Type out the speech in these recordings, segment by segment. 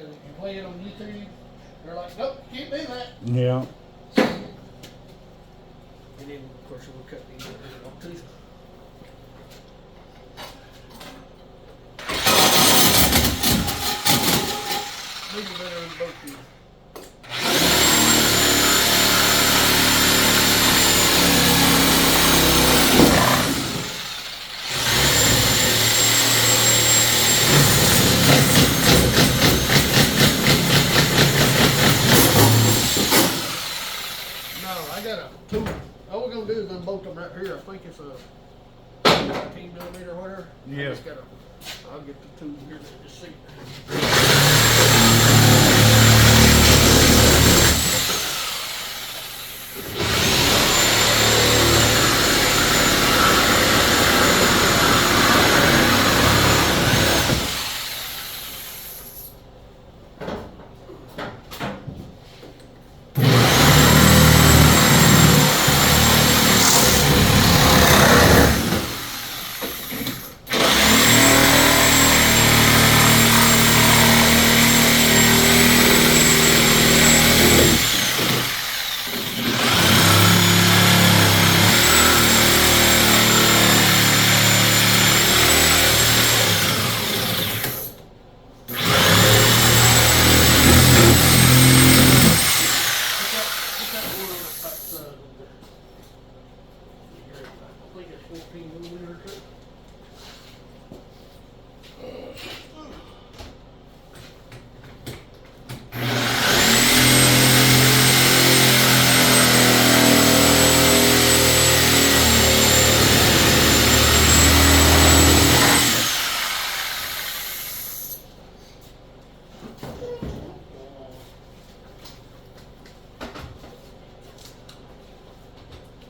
You play it on YouTube, they're like, nope, can't do that. Yeah. And then, of course, we'll cut these if we want to. Maybe better than both of you. All we're gonna do is unbolt them right here. I think it's a 19mm or whatever. Yeah. I just gotta, I'll get the tool here and just see.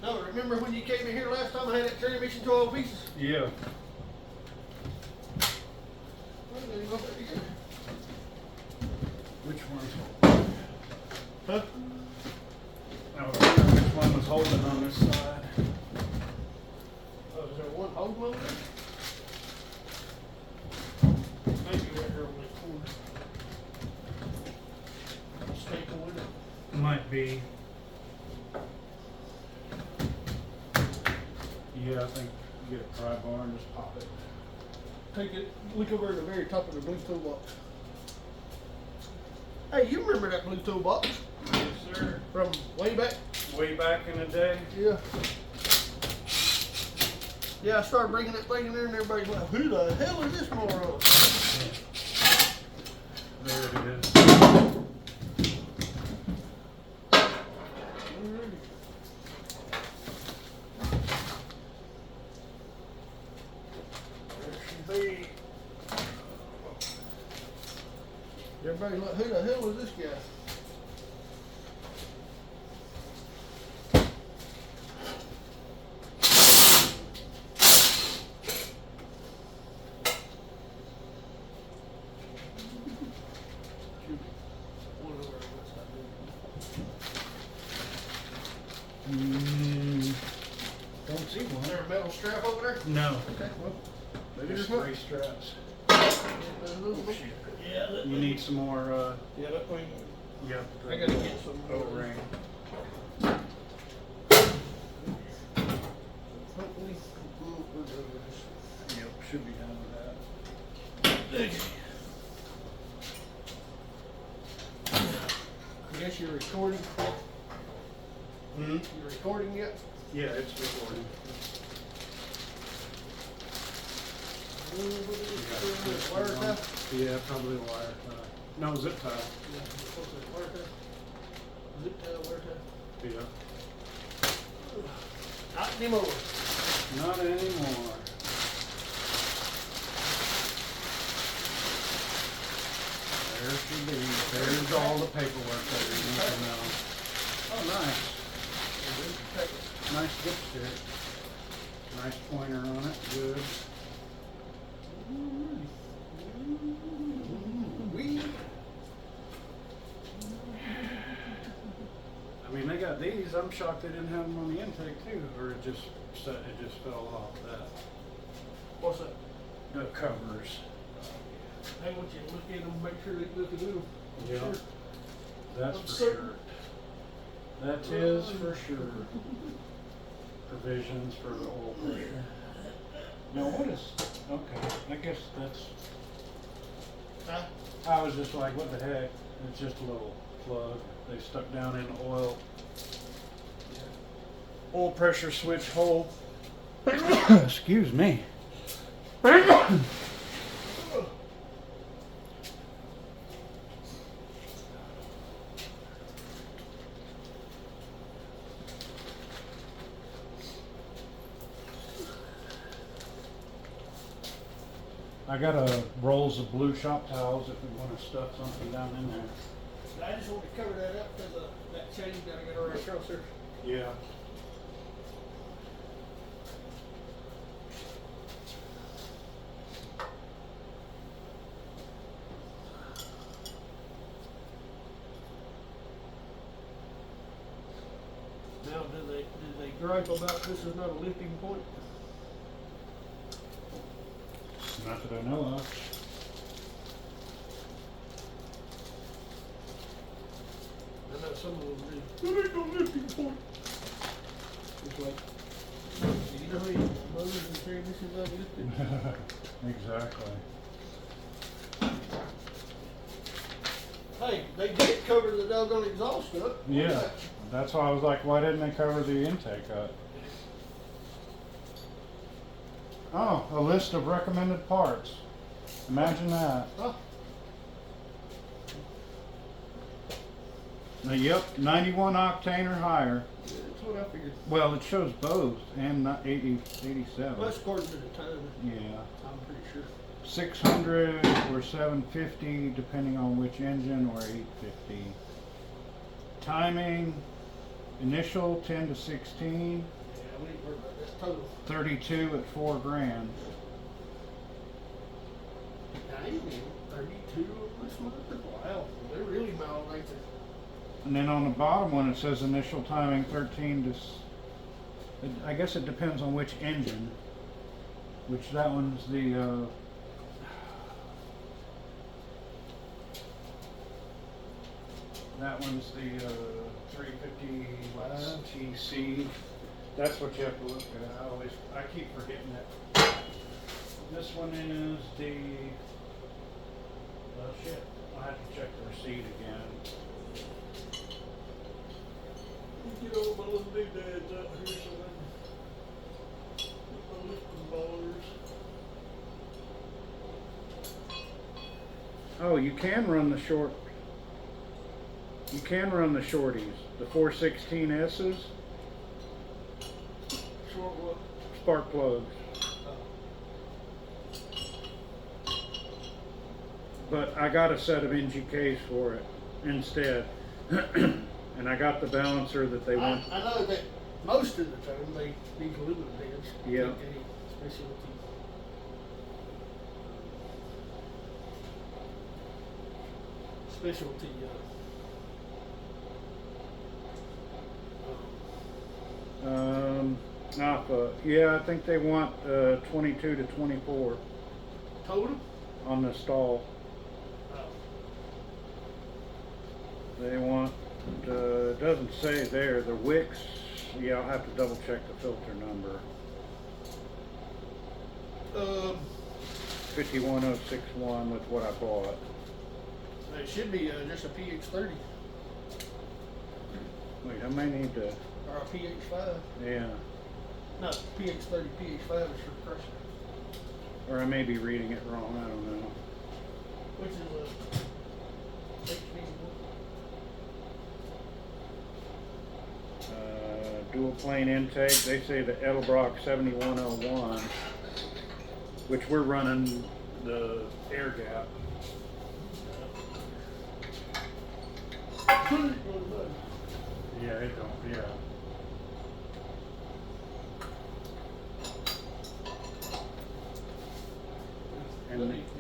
No, remember when you came in here last time I had that transmission 12 pieces? Yeah. Which one's holding? Huh? I don't remember which one was holding on this side. Oh, is there one holding over there? Maybe right here on that corner. Staple with it. Might be. Yeah, I think you get a pry bar and just pop it. Take it, look over at the very top of the blue toolbox. Hey, you remember that blue toolbox Yes, sir. from way back? Way back in the day. Yeah. Yeah, I started bringing that thing in there and everybody's like, who the hell is this moron? There it is. Everybody's like, who the hell is this guy? Don't see Is one. there a metal strap over there? No. Okay, well, maybe Just there's three not. straps. Yeah, that You need some more, yeah, that thing. yep. I gotta get some O-ring. Hopefully. Yep, should be done with that. I guess you're recording. Hmm? You recording yet? Yeah, it's recording. Wire tie? Yeah, probably wire tie. No, zip tie. Yeah, what's that, wire tie? Zip tie, wire tie? Yeah. Not anymore. Not anymore. There she be. There's all the paperwork that we need to know. Oh, nice. Nice dipstick. Nice pointer on it. Good. I mean, they got these. I'm shocked they didn't have them on the intake too, or it just fell off that. What's that? The covers. They want you to look at them, make sure they look at them. Yeah. Sure. That's I'm for certain. sure. That is for sure. Provisions for the oil pressure. Now what is, okay, I guess that's, Huh? I was just like, what the heck? It's just a little plug they stuck down in the oil. Oil pressure switch hole. Excuse me. I got rolls of blue shop towels if we want to stuff something down in there. I just want to cover that up because that chain that I got right across there. Yeah. Now, did they gripe about this is not a lifting point? Not that I know of. I know some of them do. There ain't no lifting point. It's like, you know how you motors and transmissions are lifted? Exactly. Hey, they did cover the doggone exhaust up. Yeah. That's why I was like, why didn't they cover the intake up? Oh, a list of recommended parts. Imagine that. Huh? Now, yep, 91 octane or higher. Yeah, that's what I figured. Well, it shows both, and not 87. Well, that's according to the time, Yeah. I'm pretty sure. 600 or 750, depending on which engine, or 850. Timing, initial 10 to 16, Yeah, we ain't worried about that total. 32 at $4,000. I ain't even 32 of this month. Wow, they're really mild, ain't they? And then on the bottom one, it says initial timing 13 to, I guess it depends on which engine, which that one's the, that one's the 350 TC. That's what you have to look at. I keep forgetting that. This one is the, oh shit, I'll have to check the receipt again. Get all my little doodads out here so I can get my lifting bars. Oh, you can run the short. You can run the shorties, the 416Ss, Short what? spark plugs. But I got a set of NGKs for it instead. And I got the balancer that they want. I know that most of the time they use aluminum heads. Yeah. Specialty. Alpha. Yeah, I think they want 22 to 24 Total? on the stall. Oh. They want, it doesn't say there, the wicks, yeah, I'll have to double check the filter number. 51061 with what I bought. It should be just a PX30 Wait, I may need to, or a PX5. yeah, No, PX30, PX5 is for pressure. or I may be reading it wrong, I don't know. Which is a Dual plane intake, they say the Edelbrock 7101, which we're running the air gap. Yeah, it don't, yeah.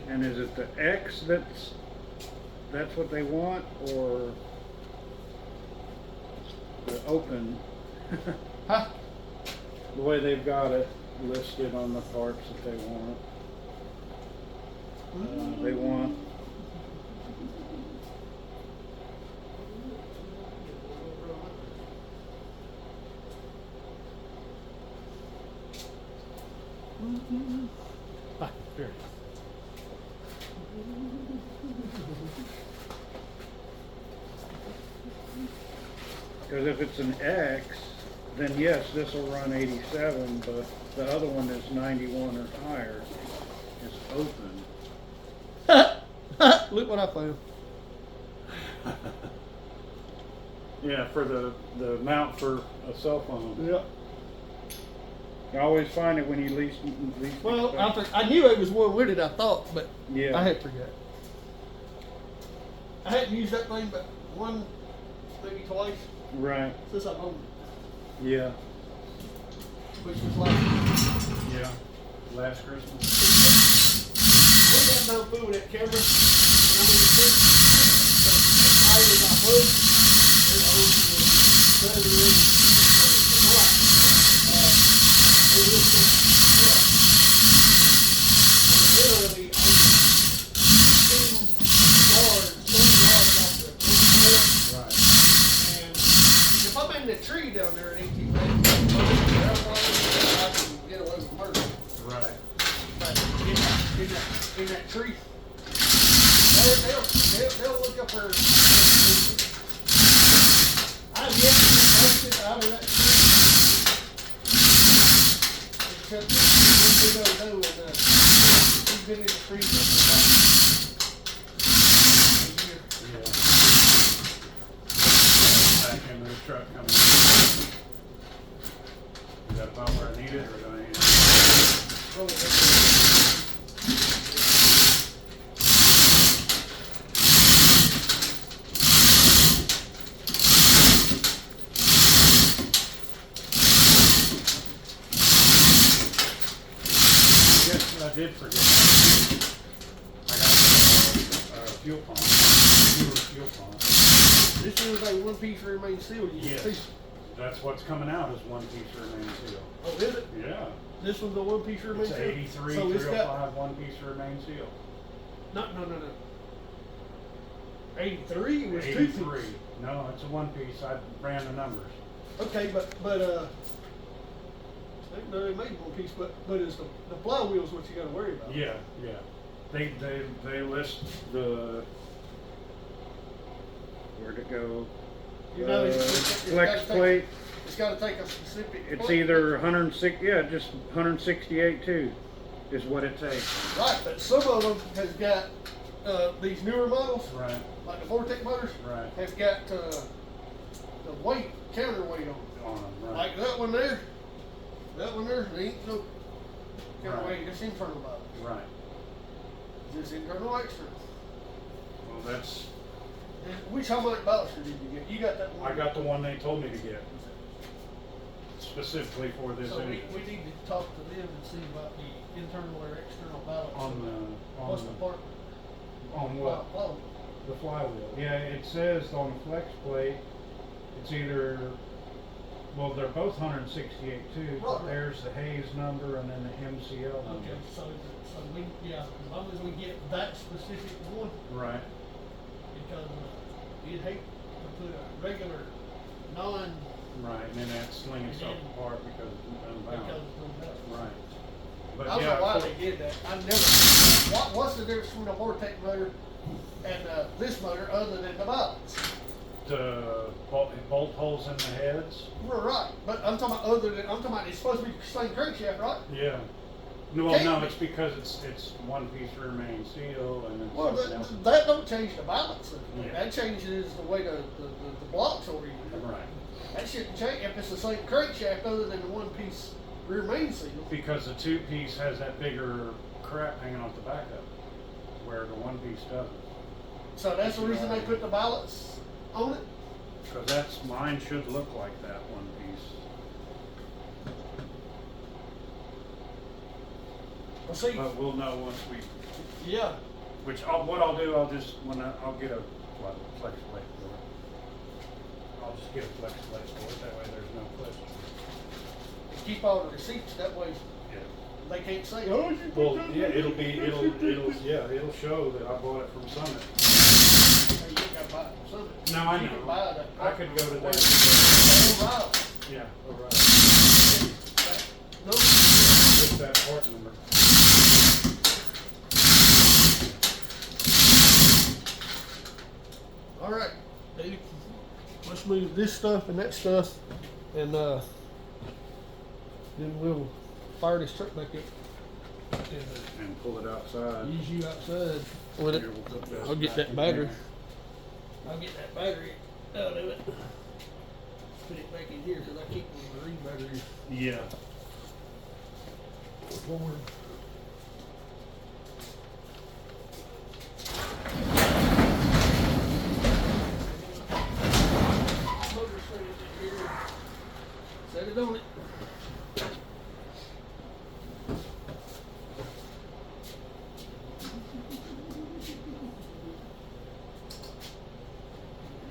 And is it the X that's what they want, or the open? Huh? The way they've got it listed on the parts that they want. They want. Ah, here. Because if it's an X, then yes, this will run 87, but the other one is 91 or higher. It's open. Look what I found. Yeah, for the mount for a cell phone. Yeah. You always find it when you least Well, expect. I knew it was one with it, I thought, but Yeah. I had forgot. I hadn't used that thing but one, maybe twice Right. since I've owned it, Yeah. which was like, Yeah. Last Christmas. we got done fool with that camera. And I mean, the higher than I put, there's a whole battery in it. It was just, literally, I'm 10 yards off the trail. Right. And if I'm in the tree down there at 18 minutes, I can get away with murder. Right. But in that tree, they'll look up there. I've yet to be posted out of that tree. Except that we don't know, and he's been in the tree for about a year. Yeah. Back into the truck coming. Is that about where I need it, or do I need it? Oh, Yes, I did forget. I got fuel pump. Newer fuel pump. this is a one-piece remain seal. Yes. That's what's coming out is one piece remain seal. Oh, is it? Yeah. This one's a one-piece remain It's seal? 83, So it's 305, one piece remain seal. No. 83 was 83. two-piece. No, it's a one piece. I ran the numbers. Okay, but no, they made one piece, but it's the flywheel's what you gotta worry about. Yeah, yeah. They list the where'd it go? You know, Flex plate. It's gotta take a specific. It's plate. either 106. Yeah, just 168 too, is what it takes. Right, but some of them has got these newer models, Right, like the Vortec motors, right. have got the weight, counterweight on them. On them, right. Like that one there, there ain't no counterweight, Right. it's internal ballast. Right. Just internal external. Well, that's. And which how much ballaster did you get? You got that one? I got the one they told me to get specifically for this So we engine. need to talk to them and see about the internal or external ballast. What's the part? on what? Oh, The flywheel. Yeah, it says on the flex plate, it's either, well, they're both 168 too, but Right. there's the Hayes number and then the MCL number. okay, so we, yeah, as long as we get that specific one, Right, because you'd hate to put a regular non, right, and then that sling itself And then- apart because it's because unbound. of that. Right. I But don't know why yeah, they did that. I never. What's the difference between a Vortec motor and this motor other than the balance? the bolt holes in the heads. We're right, but I'm talking about it's supposed to be the same crankshaft, right? Yeah. No, Can't no, be. it's because it's one piece remain seal and it's Well, something else. that don't change the balance. Yeah. That changes the way the blocks oriented. Right. That shouldn't change if it's the same crankshaft other than the one piece rear main seal. Because the two piece has that bigger crap hanging off the back of it, where the one piece doesn't. So that's the reason they put the balance on it. Because mine should look like that one piece. Well, see, But we'll know once we, yeah, what I'll do, I'll just, I'll get a flex plate for it. I'll just get a flex plate for it, that way there's no question. keep all the receipts. That way, Yeah. they can't say, oh, you put Well, that yeah, in it'll there. it'll show that I bought it from Summit. Hey, you ain't gotta buy it from Summit. No, I You know. can buy it at I could go to that. O'Reilly. Yeah, alright. No, Just that part number. all right, Dave, let's move this stuff and that stuff, and then we'll fire this truck back up and And pull it outside. use you outside with it. Here, we'll put this I'll get back that in battery. there. I'll get that battery out of it. Put it back in here because I keep the marine batteries Yeah. forward. Motor set it in here. Set it on it.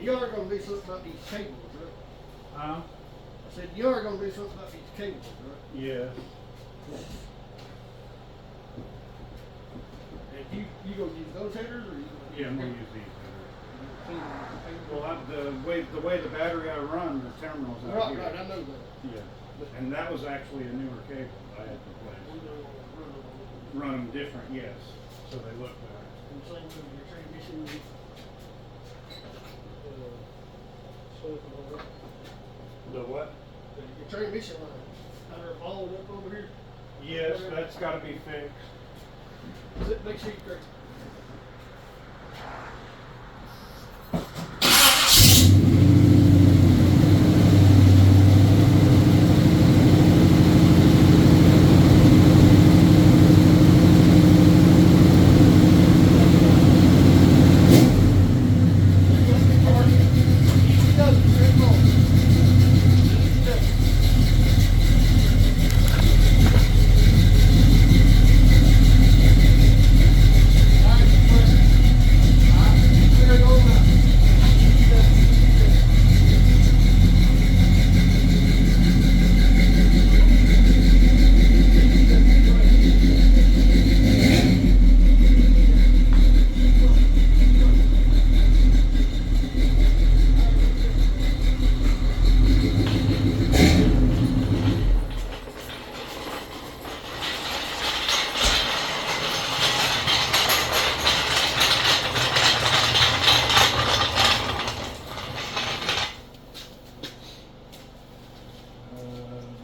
You are gonna do something about these cables, right? Huh? I said you are gonna do something about these cables, right? Yeah. And you gonna use those headers or you gonna Yeah, I'm gonna use use these. these? Well, the way the battery I run, the terminal's out Right, here. right, I know that. Yeah. And that was actually a newer cable I had to We replace. don't wanna run them. Run them different, yes, so they look better. And same with your transmission. Stuff and all that. The what? Your transmission line, kind of balled up over here. Yes, that's gotta be fixed. Make sure you correct.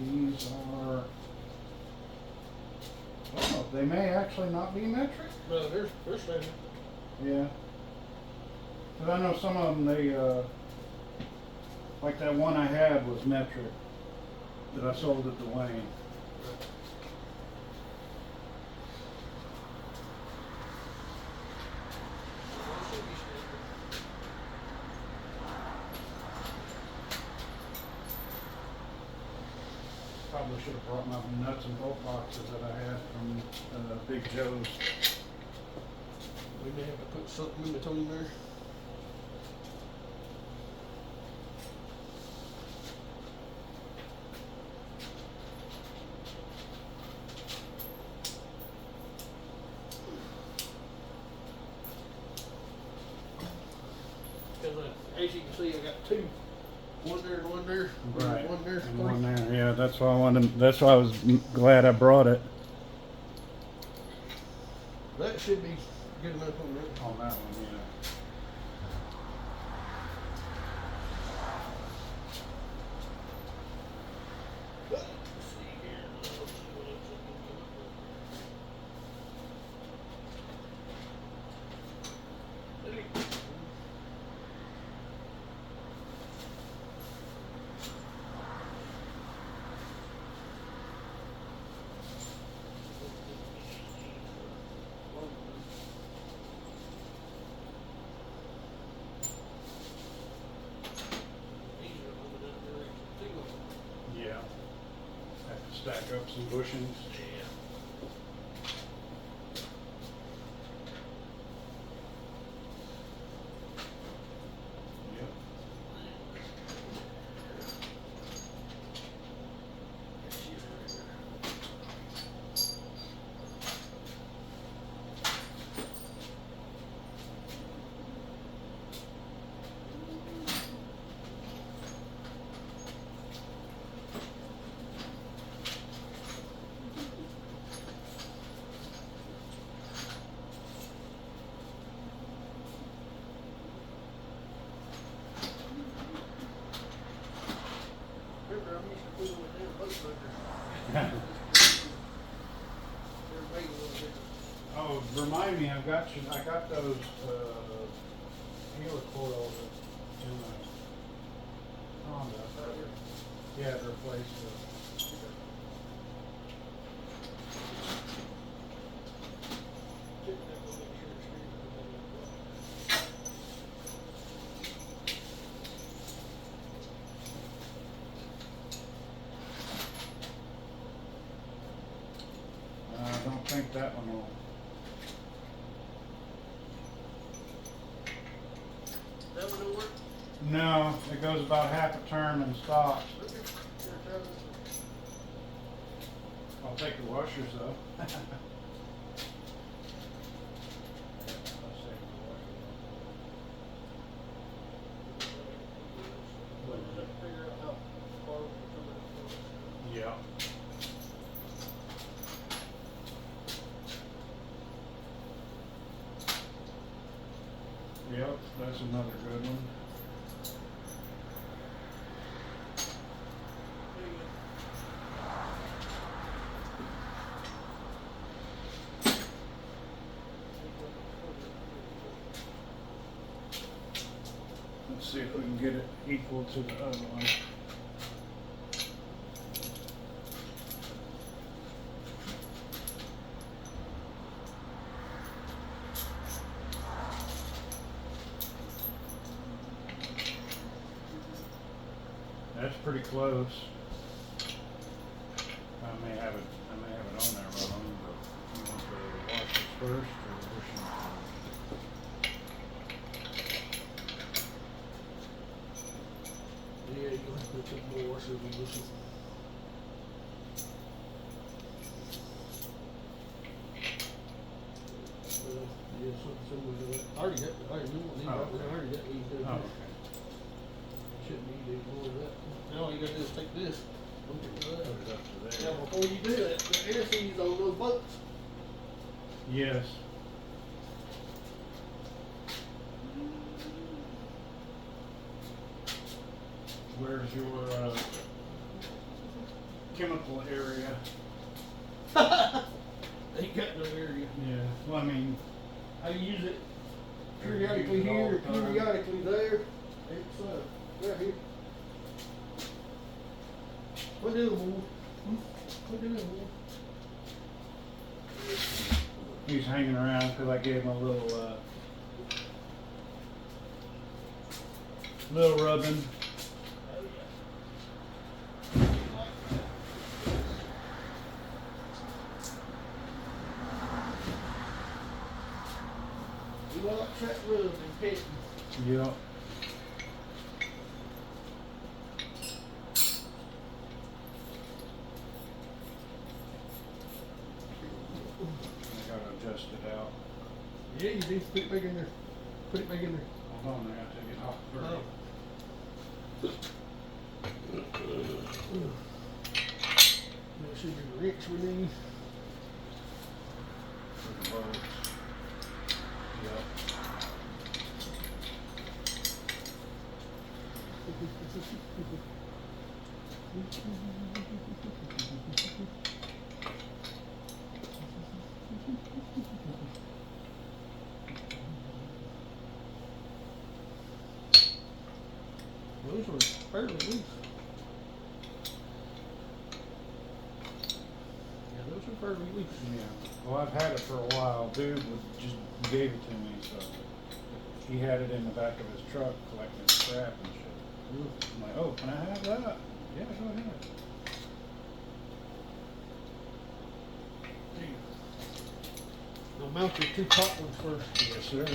These are, oh, they may actually not be metric. No, they're standard. Yeah. Cause I know some of them, they, like that one I had was metric that I sold at Dwayne. Probably should have brought my nuts and bolt boxes that I had from Big Joe's. We may have to put something in between there. Because as you can see, I got two. One there and one there. Right. One there. And three. one there, yeah, that's why I wanted, that's why I was glad I brought it. That should be good enough on that. On that one, yeah. Let's see here. Let's see what else I can come up with. Yeah. Have to stack up some bushings. Yep. remind me, I got those, helicoils in the Honda. Yeah, to replace the. I don't think that one will. That one don't work? No, it goes about half a turn and stops. I'll take the washers though. Let's see the Yeah. Yep, that's another good one. Let's see if we can get it equal to the other one. That's pretty close. I may have it on there wrong, but you want to wash this first or which one? Yeah, you're gonna have to put more washers on this one. Yeah, something similar to that. I already got new one. I already got these done. Oh, okay. Shouldn't need any more of that. Now all you gotta do is take this. Don't get rid of Put it that. up to Now, there. before you do that, the air seals on those bolts. Yes. Where's your chemical area? Ain't got no area. Yeah. Well, I mean, I use it periodically Use it all here, the time. periodically there. It's right here. What do more? What do more? he's hanging around because I gave him a little rubbing. You like track rubs and petting. Yep. I gotta adjust it out. Yeah, you do. Put it back in there. Put it back in there. Hold on, I gotta take it off first. That should be the wrench we need. For the bolts. Yep. Those were fairly loose. Yeah, those are fairly loose. Yeah. Well, I've had it for a while. Dude just gave it to me, so he had it in the back of his truck collecting scrap and shit. I'm like, oh, can I have that? Yeah, go ahead. Now mount your two top ones first. Yes, sir.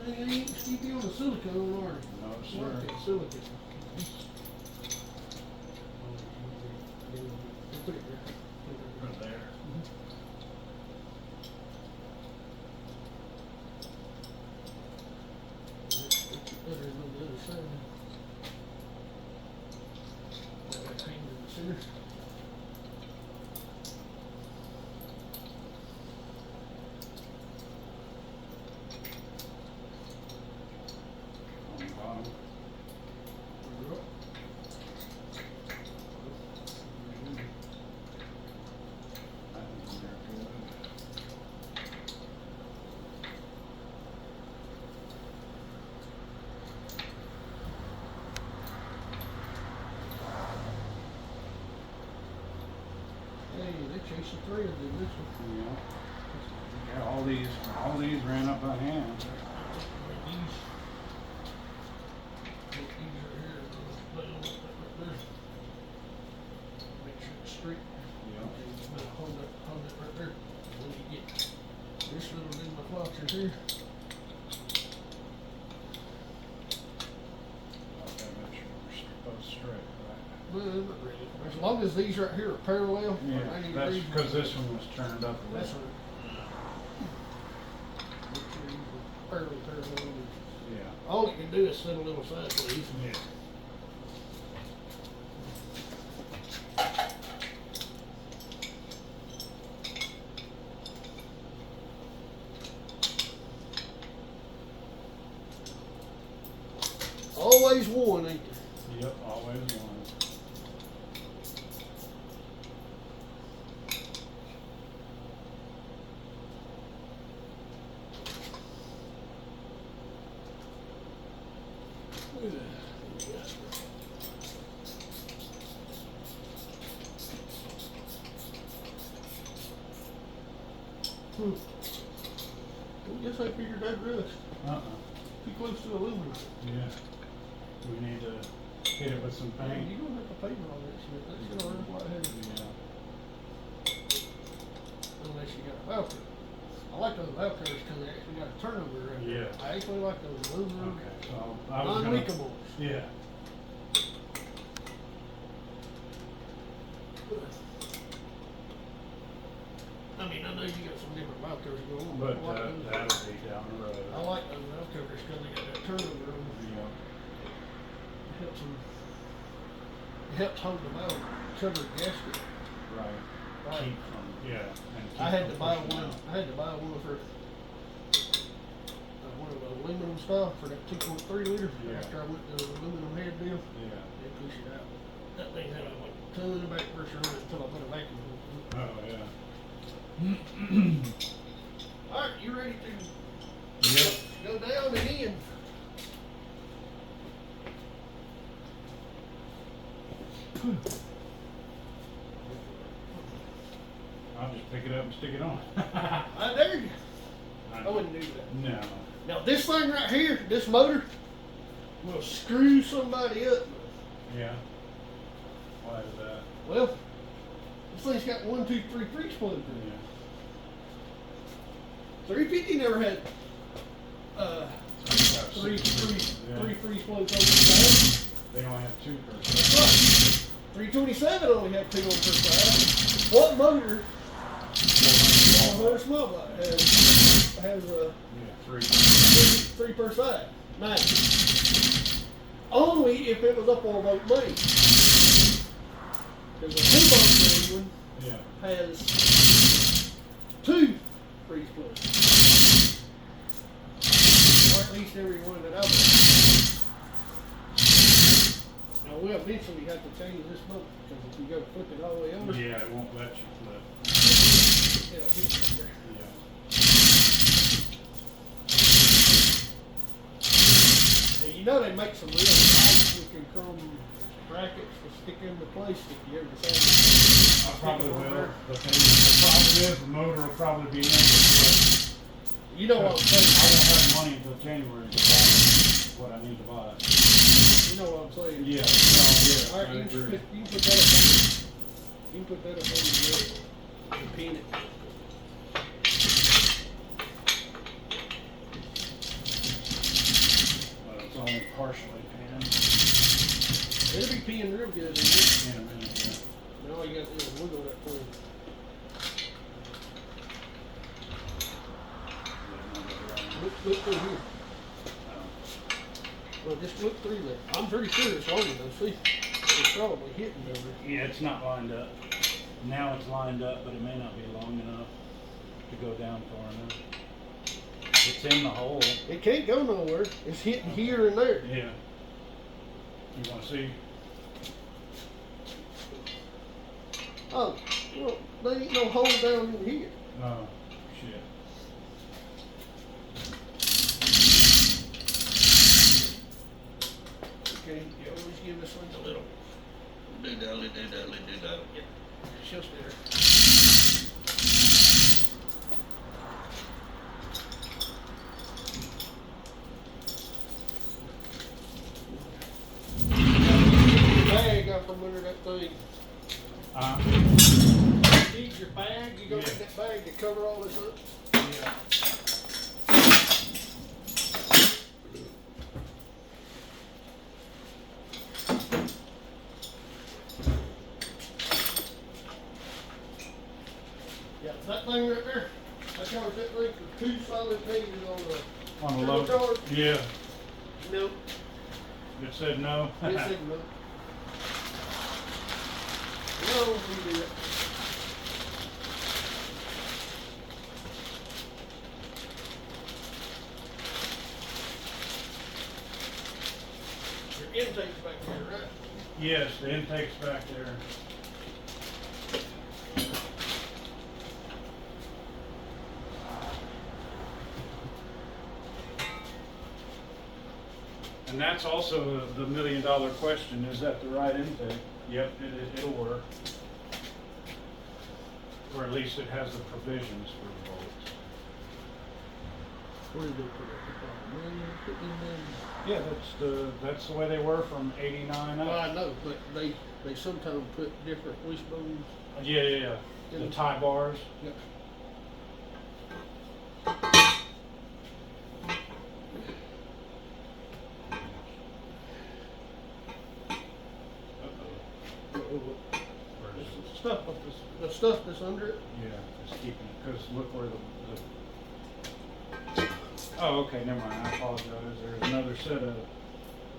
They ain't sticky on the silicone, are they? No, Like sir. that silicone. Put it there. Right there. Better than on the other side. That hang in the center. On the bottom. There we go. piece of thread in this one. Yeah. Yeah, all these ran up by hand. Like these. Like these right here, lay on that right there. Make sure it's straight. Yeah. And you better hold that right there. When you get this little bit of flotcher here. Okay, make sure we're both straight, right? Well, not really. As long as these right here are parallel, Yeah, 90 that's degrees. because this one was turned up a That's little. right. Make sure these are parallel. Yeah. All you can do is set a little sideways. Yeah. Always one, ain't there? Yep, always one. I guess I figured that rust. Too close to aluminum. Yeah. We need to hit it with some Man, paint. you don't have to paper on that shit. That's gonna run flat headed. Yeah. Unless you got a Valkyrie. I like those Valkyries because they actually got a turnover right there. Yeah. I actually like those aluminum, Okay, so I was gonna. non-leakables. Yeah. I mean, I know you got some different Valkyries going on, But I like those. that'll be down the road. I like those Valkyries because they got that turnover on them. Yeah. It helps them. It helps hold the valve, cover the gasket. Right. Right. Keep from, yeah. And keep I had to from buy pushing one. out. I had to buy one for one of the aluminum style for that 2.3 liter. Yeah. After I went to the aluminum head deal, Yeah. they push it out. That thing had like a ton of back pressure on it until I put a vacuum on it. Oh, yeah. All right, you ready to Yep. go down again? I'll just pick it up and stick it on. I dare you. I wouldn't do that. No. Now this thing right here, this motor, will screw somebody up. Yeah. Why is that? Well, this thing's got 1, 2, 3 freeze plugs in it. Yeah. 350 never had three Yeah. freeze plugs on the side. They only have 2 per side. Right. 327 only had 2 on per side. What motor on motor small block has Yeah, 3. 3 per side? Nice. Only if it was up on both blades. Because a 2-bolt blade one Yeah. has 2 freeze plugs. Or at least every one that I've got. Now we'll eventually have to change this boat because if you go flip it all the way over, Yeah, it won't let you flip. it'll hit you there. Yeah. And you know they make some real nice looking chrome brackets to stick into place if you ever decide to I probably stick them on will. there. The problem is the motor will probably be in it. You know what I'm I saying. won't have money until January to buy what I need to buy. You know what I'm saying. Yeah, no, yeah, All right, I you can, agree. you can put that up on. You can put that up on the and pin it. It's only partially panned. It'll be pinned real good in this. In a minute, yeah. Now all you got to do is wiggle that thing. Look through here. Well, just look through there. I'm pretty sure it's long enough. See, it's probably hitting over. Yeah, it's not lined up. Now it's lined up, but it may not be long enough to go down far enough. It's in the hole. It can't go nowhere. It's hitting here and there. Yeah. You want to see? Oh, well, there ain't no hole down in here. Oh, shit. Okay, you always give this one a little do-dolly. Yeah, she'll stay there. cover all this up? Yeah. Yeah, that thing right there, I charged that thing for 2 solid pages on the On the turbo load. charge. Yeah. Nope, It said no. it said no. No, we do it. Your intake's back here, right? Yes, the intake's back there. And that's also the $1 million question, is that the right intake? Yep, it'll work. Or at least it has the provisions for the bolts. Where did they put it? Put in them. Yeah, that's the way they were from '89 Well, up. I know, but they sometimes put different wishbones. Yeah. The tie bars. Yep. Where is it? Stuff, the stuff that's under it. Yeah, just keeping it, because look where the. Oh, okay, never mind, I apologize, there's another set of,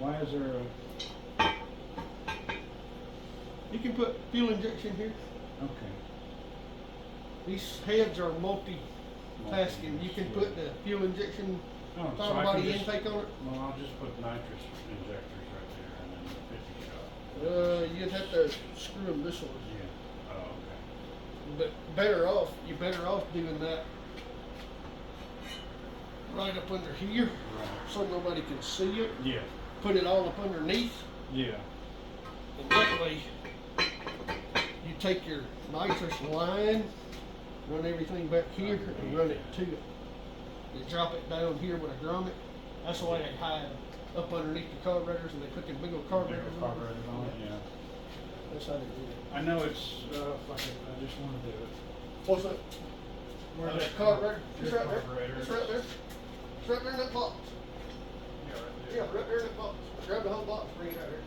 why is there a, You can put fuel injection here. okay. These heads are multi-tasking. You can put the fuel injection Oh, so throttle I body can just, intake on it. well, I'll just put nitrous injectors right there and then the 50 shot. You'd have to screw them this way. Yeah, oh, okay. But you're better off doing that right up under here, Right, so nobody can see it. yeah, Put it all up underneath, yeah, and that way you take your nitrous line, run everything back here, and run it to it. You drop it down here with a grommet. That's the way they hide up underneath the carburetors, and they put them big old carburetors bigger on carburetors on it, yeah. That's how they do it. I know it's, fuck it, I just wanna do it. What's that? Where's That that carburetor? It's your right there. carburetor? It's right there. It's right there in that box. Yeah, right there. Yeah, right there in that box. Grab the whole box, bring it out here.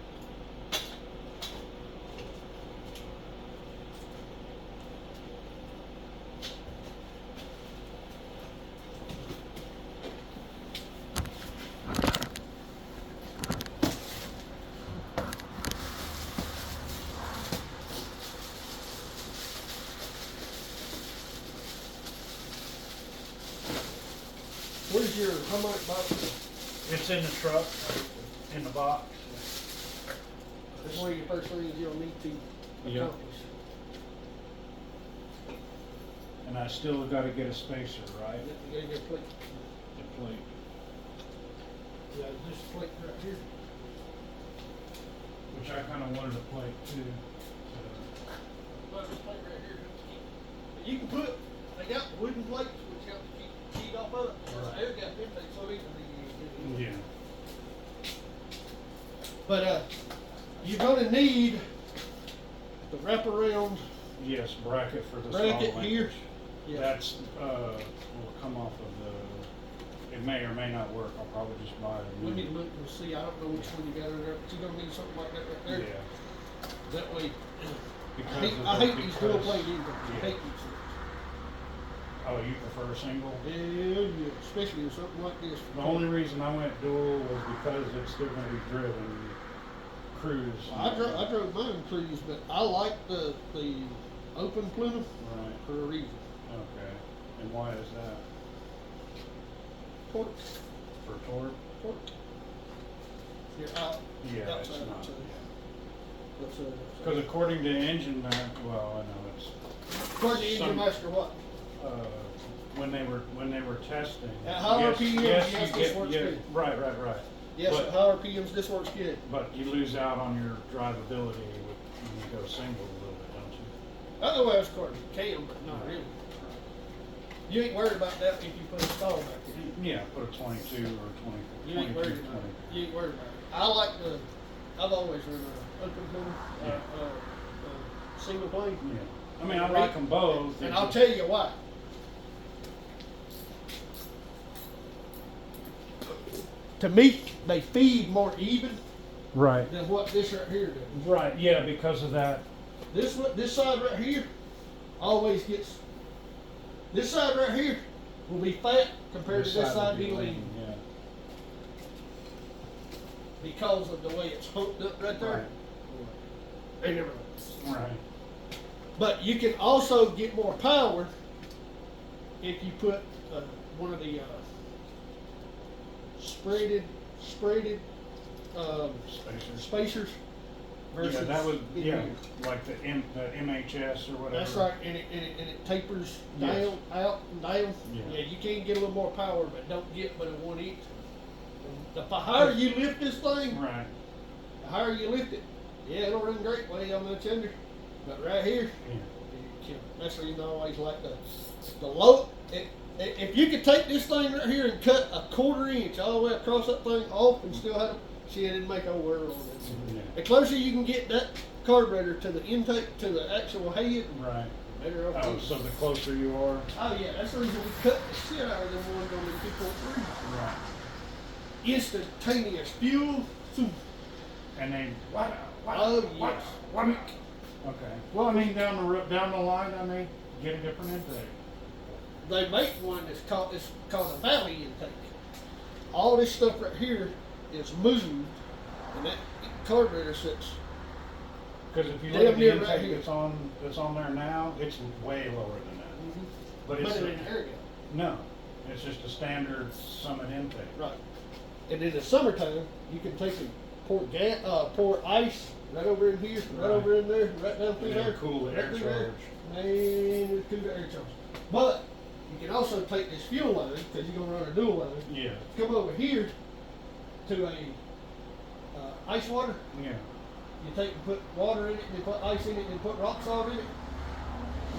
Where's your harmonic box? It's in the truck, in the box. That's one of your first things you'll need to Yep. accomplish. And I still gotta get a spacer, right? You gotta get a plate. The plate. Yeah, this plate right here. Which I kinda wanted a plate too. Well, this plate right here helps keep. You can put, they got wooden plates which help keep heat off of it. Right. They've got them things so easily. Yeah. But you're gonna need the wraparound Yes, bracket for the bracket small here. linkage. Yeah. That's, will come off of the, it may or may not work, I'll probably just buy it. We need to look and see. I don't know which one you got in there, but you're gonna need something like that right there. Yeah. That way. Because I of the- hate these dual because- plate engines. I yeah. hate these things. Oh, you prefer single? Yeah, yeah, especially in something like this. The only reason I went dual was because it's still gonna be driven cruise. I drove mine cruise, but I like the open Plymouth Right, for a reason. okay. And why is that? Torque, For torque? torque. You're out. Yeah, it's outside, not, so yeah. that's Because according to Engine Master, well, I know it's, according to Engine some- Master, what? when they were testing. At higher yes, RPMs, yes, yes, you this get, works yeah, good. right. Yes, But- at higher RPMs, this works good. But you lose out on your drivability when you go single a little bit, don't you? Otherwise, of course, you can, but not really. You ain't worried about that if you put a stall back in. Yeah, put a 22 or 20, You ain't 22, worried about it. You ain't worried about it. I like I've always run a open Plymouth, single plane. Yeah. I mean, I like them both. And it's I'll just- tell you why. to me, they feed more even Right. than what this right here does. Right, yeah, because of that. This side right here always gets, this side right here will be fat compared to this side would be lean. Yeah. Because of the way it's hooked up right there. They never. Right. But you can also get more power if you put one of the spreaded spacers versus Yeah, that was, in yeah, here. like the MHS or whatever. That's right, and it tapers Yes. down, out, and down. Yeah. Yeah, you can get a little more power, but don't get but a 1 inch. The higher you lift this thing, Right. the higher you lift it. Yeah, it'll run great way on the tender, but right here, Yeah. you kill it. That's the reason I always like the low. If you could take this thing right here and cut a 1/4 inch all the way across that thing off and still have, see, it didn't make a whirl on it. Yeah. The closer you can get that carburetor to the intake, to the actual head, Right. better off. Oh, so the closer you are. Oh yeah, that's the reason we cut the shit out of them ones on the 2.3. Right. Instantaneous fuel. And they. Oh yes. Okay. Well, I mean, down the line, I mean, get a different intake. They make one that's called a valley intake. All this stuff right here is moved, and that carburetor sits. Because if you Damn look at the near right intake here. that's on there now, it's way lower than that. But it's But it ain't air gap. no, it's just a standard Summit intake. Right. And in the summertime, you can take and pour ice right over in here, right Right. over in there, right down through And there. it'll cool the right air through there. charge. Man, it'll cool the air charge. But you can also take this fuel line, because you're gonna run a dual line, Yeah. come over here to a ice water. Yeah. You take and put water in it, and you put ice in it, and put rock salt in it.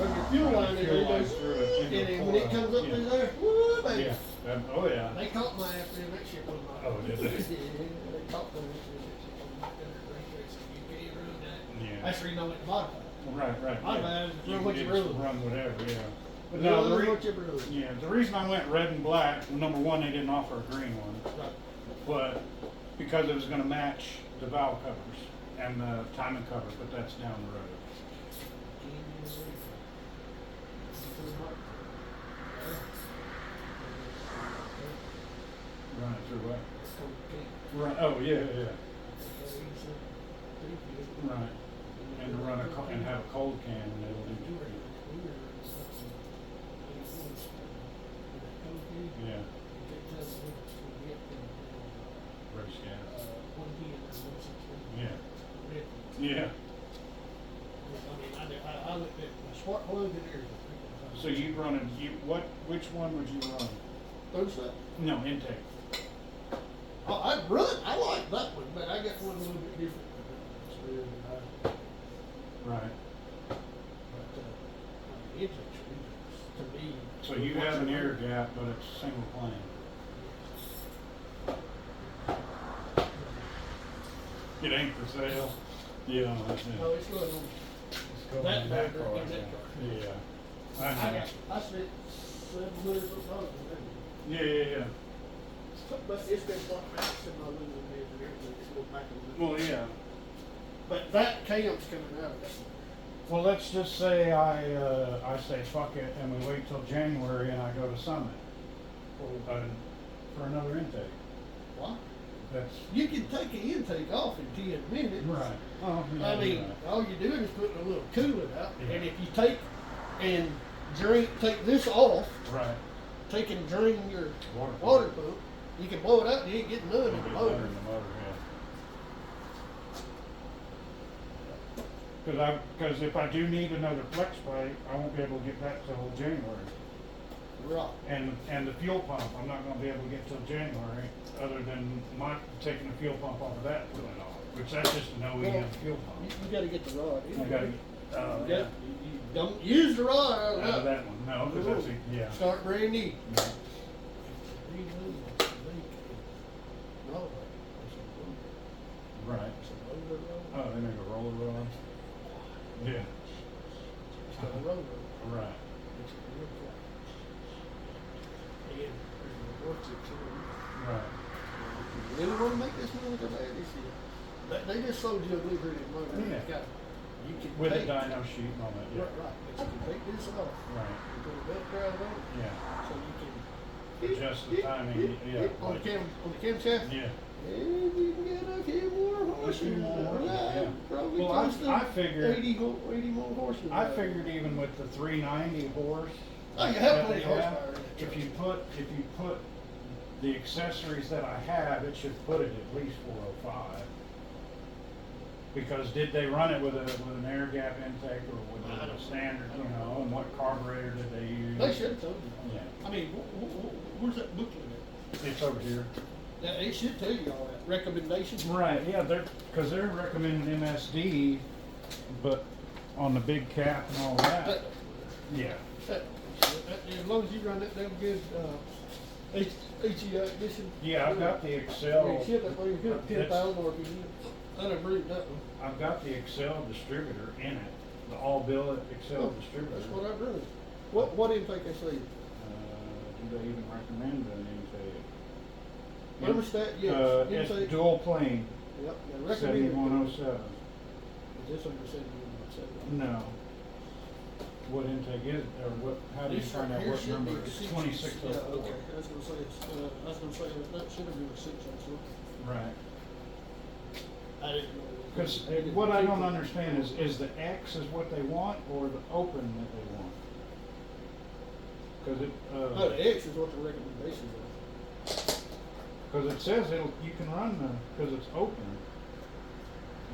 Run your fuel line in Fuel there, line goes, through it, and into then a when it pour comes up out. through Yeah. there, woo, baby. Yeah. Oh yeah. They caught my ass in that shit one night. Oh, did they? Yeah, they caught my ass in that shit one night. You can't run that. Yeah. That's the reason I went to modify. Right. My Yeah. bad, You run what can you just run. run whatever. Yeah. But No, no, the what you run. yeah, the reason I went red and black, number one, they didn't offer a green one, Right. but because it was going to match the valve covers and the timing cover, but that's down the road. Run it through what? Run. Oh yeah. Right. And to run and have a cold can, and it'll do. Yeah. Race gas. Yeah. Yeah. I looked at my spark plug and everything. So you'd run which one would you run? Those that. No, intake. I like that one, but I got one a little bit different. It's really nice. Right. But it's to me. So you have an air gap, but it's single plane. It ain't for sale. Yeah, that's it. Oh, it's going on. It's going that in bad, car. in that car. Yeah. I I know. spent $700 on that. Yeah. But it's been what max in my living room and everything. It's going back on Well, yeah. But that cam's coming out of that. Well, let's just say I say fuck it, and we wait till January, and I go to Summit for another intake. What? That's You can take the intake off in 10 minutes. right. Oh, yeah, I mean, you're right. all you're doing is putting a little coolant out. Yeah. And if you take and take this off, Right. take and drain your Water water pump, you can blow it out and you ain't getting none in the motor. In the motor, yeah. Because if I do need another flex pipe, I won't be able to get that till January. Right. And the fuel pump, I'm not going to be able to get till January, other than taking the fuel pump off of that, putting it on, which that's just an OEM Well, fuel pump. You gotta get the rod. I got to You don't use the rod out out of of that. that one. No, because that's yeah. Start brand new. Yeah. Right. Oh, they make a roller rod. Yeah. Right. Right. you really wanna make this money go bad this year? They just sold you a lubricated motor. Yeah. It's got- You can With a take- dyno sheet on it, yeah. Right, but you can take this off. Right, You put a belt drive on it, yeah. so you can. Adjust the timing, yeah. On the camshaft. Yeah. And you can get a few more horses. Yeah. Probably Well, close to I figured- 80 more horses. I figured even with the 390 horse. Oh, you have that plenty we of have, horsepower in it. If you put the accessories that I have, it should put it at least 405. Because did they run it with an air gap intake or with I a don't standard, know. you know, and what carburetor did they use? They should have told you. Yeah. I mean, where's that booklet at? It's over here. Yeah, it should tell you all that. Recommendations. Right, yeah, because they're recommending MSD, but on the big cap and all that. Yeah. As long as you run that damn good, HEI edition. Yeah, I've got the Yeah, Excel. shit, that way you could have That's- 10,000 or if you unapproved that one. I've got the Excel distributor in it, the all billet Excel Oh, distributor. that's what I've run. What intake they say? Do they even recommend an intake? Thermostat, yes. It's Intake. dual plane, Yep, they recommend it. 7107. Is this under 7107? No. What intake is it, or what, how do you This find right out here what should number? be It's 60. 2604. Yeah, okay, I was gonna say, that should have been a 6 also. Right. I didn't know. Because what I don't understand is the X is what they want or the open that they want? Because it, Oh, the X is what the recommendations are. because it says you can run because it's open.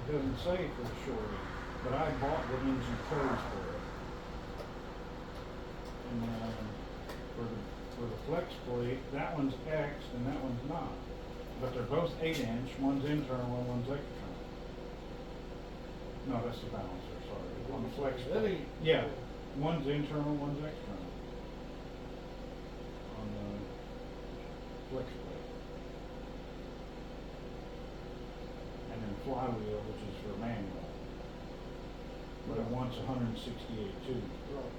It doesn't say for the short end, but I bought the engine codes for it. And for the flex plate, that one's X and that one's not. But they're both 8-inch, one's internal and one's external. No, that's the balancer, sorry. On the flex That plate. ain't- Yeah, one's internal, one's external. On the flex plate. And then flywheel, which is for manual. But it wants 168 too, Right.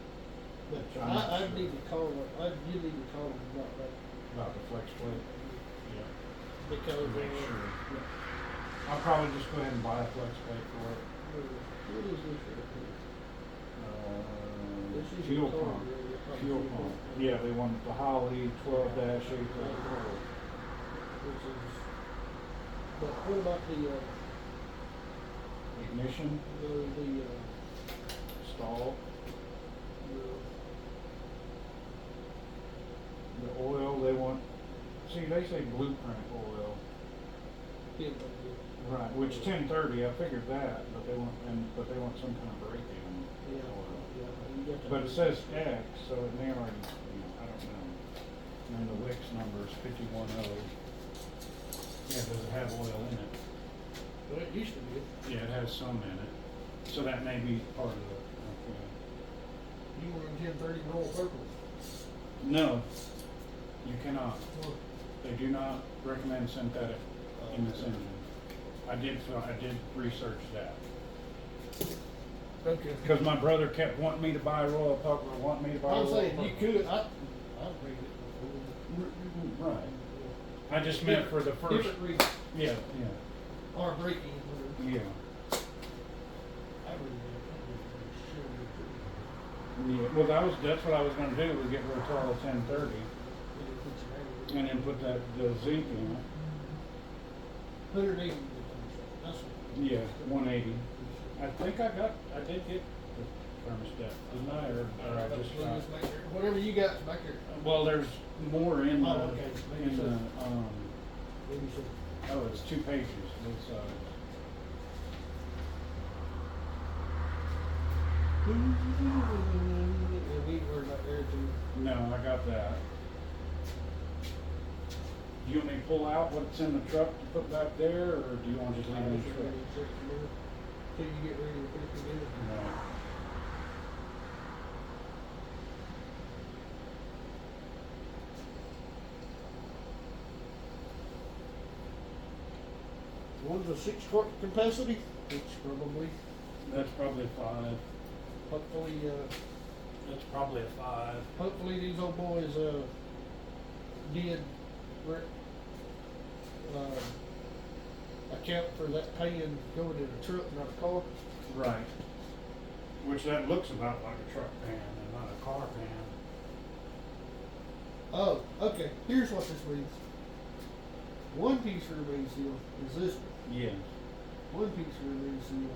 But Which I'm not I sure. need to call, you need to call them about that. about the flex plate. Yeah. Because, Make sure. yeah. I'll probably just go ahead and buy a flex plate for it. What is this right here? This is Fuel your car, pump. yeah, Fuel pump. Yeah, they want the Holly 12-834. Which is, but what about the, Ignition, stall, the oil, they want, see, they say blueprint oil. Right, which 1030, I figured that, but they want, but they want some kind of break-in Yeah, oil. yeah, you got to. But it says X, so it may already, I don't know. And then the Wix number is 510. Yeah, does it have oil in it? Well, it used to be. Yeah, it has some in it. So that may be part of it. Okay. You were in 1030 roll purple. No, you cannot. They do not recommend synthetic in this engine. I did research that. Okay. Because my brother kept wanting me to buy Royal Purple, wanting me to buy I'm Royal saying Purple. you could, I'd read it. Right. I just meant for the first. Different reason, Yeah, or breaking, yeah, yeah. I read it. Yeah, well, that's what I was gonna do, was get Rotel 1030 and then put the zinc in it. 180. That's Yeah, 180. I think I did get the thermostat, didn't I, or I just got? whatever you got back there. Well, there's more in the, Oh, okay. Maybe in so. the, Maybe so. oh, it's 2 pages, both sides. And we were not there to. No, I got that. Do you want me to pull out what's in the truck to put back there, or do you want to just leave it in the truck? Till you get ready to put it together. Right. One's a 6-quart capacity, which probably, That's probably 5. hopefully, That's probably a 5. hopefully these old boys, did, account for that pan going in a truck, not a car. Right. Which that looks about like a truck pan and not a car pan. Oh, okay, here's what this means. One piece of remain seal is this one. Yeah. One piece of remain seal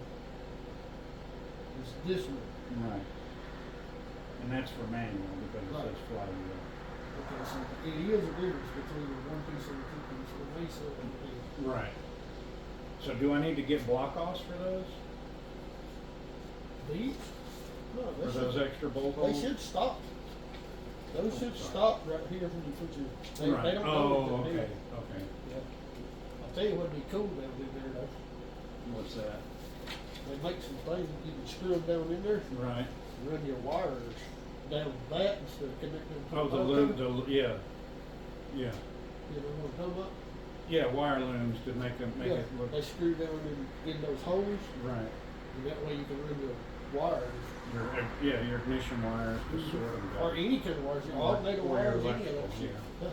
is this one. Right. And that's for manual because it Right. says flywheel. Okay, so it is a difference between the one piece and the two piece of remain seal and the pan. Right. So do I need to get block offs for those? These? No, For they those should, extra bolt they holes? should stop. Those Oh, should sorry. stop right here when you put your, they Right. don't Oh, know what okay, they're doing. okay. Yeah. I'll tell you what'd be cool down in there though. What's that? They make some things, you can screw them down in there, Right. run your wires down that instead of connecting them to Oh, the bulb loom, cover. yeah. Yeah. You know what I'm talking about? Yeah, wire looms to make them, make Yeah, it look. they screw down in those holes, Right. and that way you can run your wires. Your, yeah, your ignition wires to sort them. Or any kind of wires, your alternator Or your wires, any of that electrical, shit. yeah.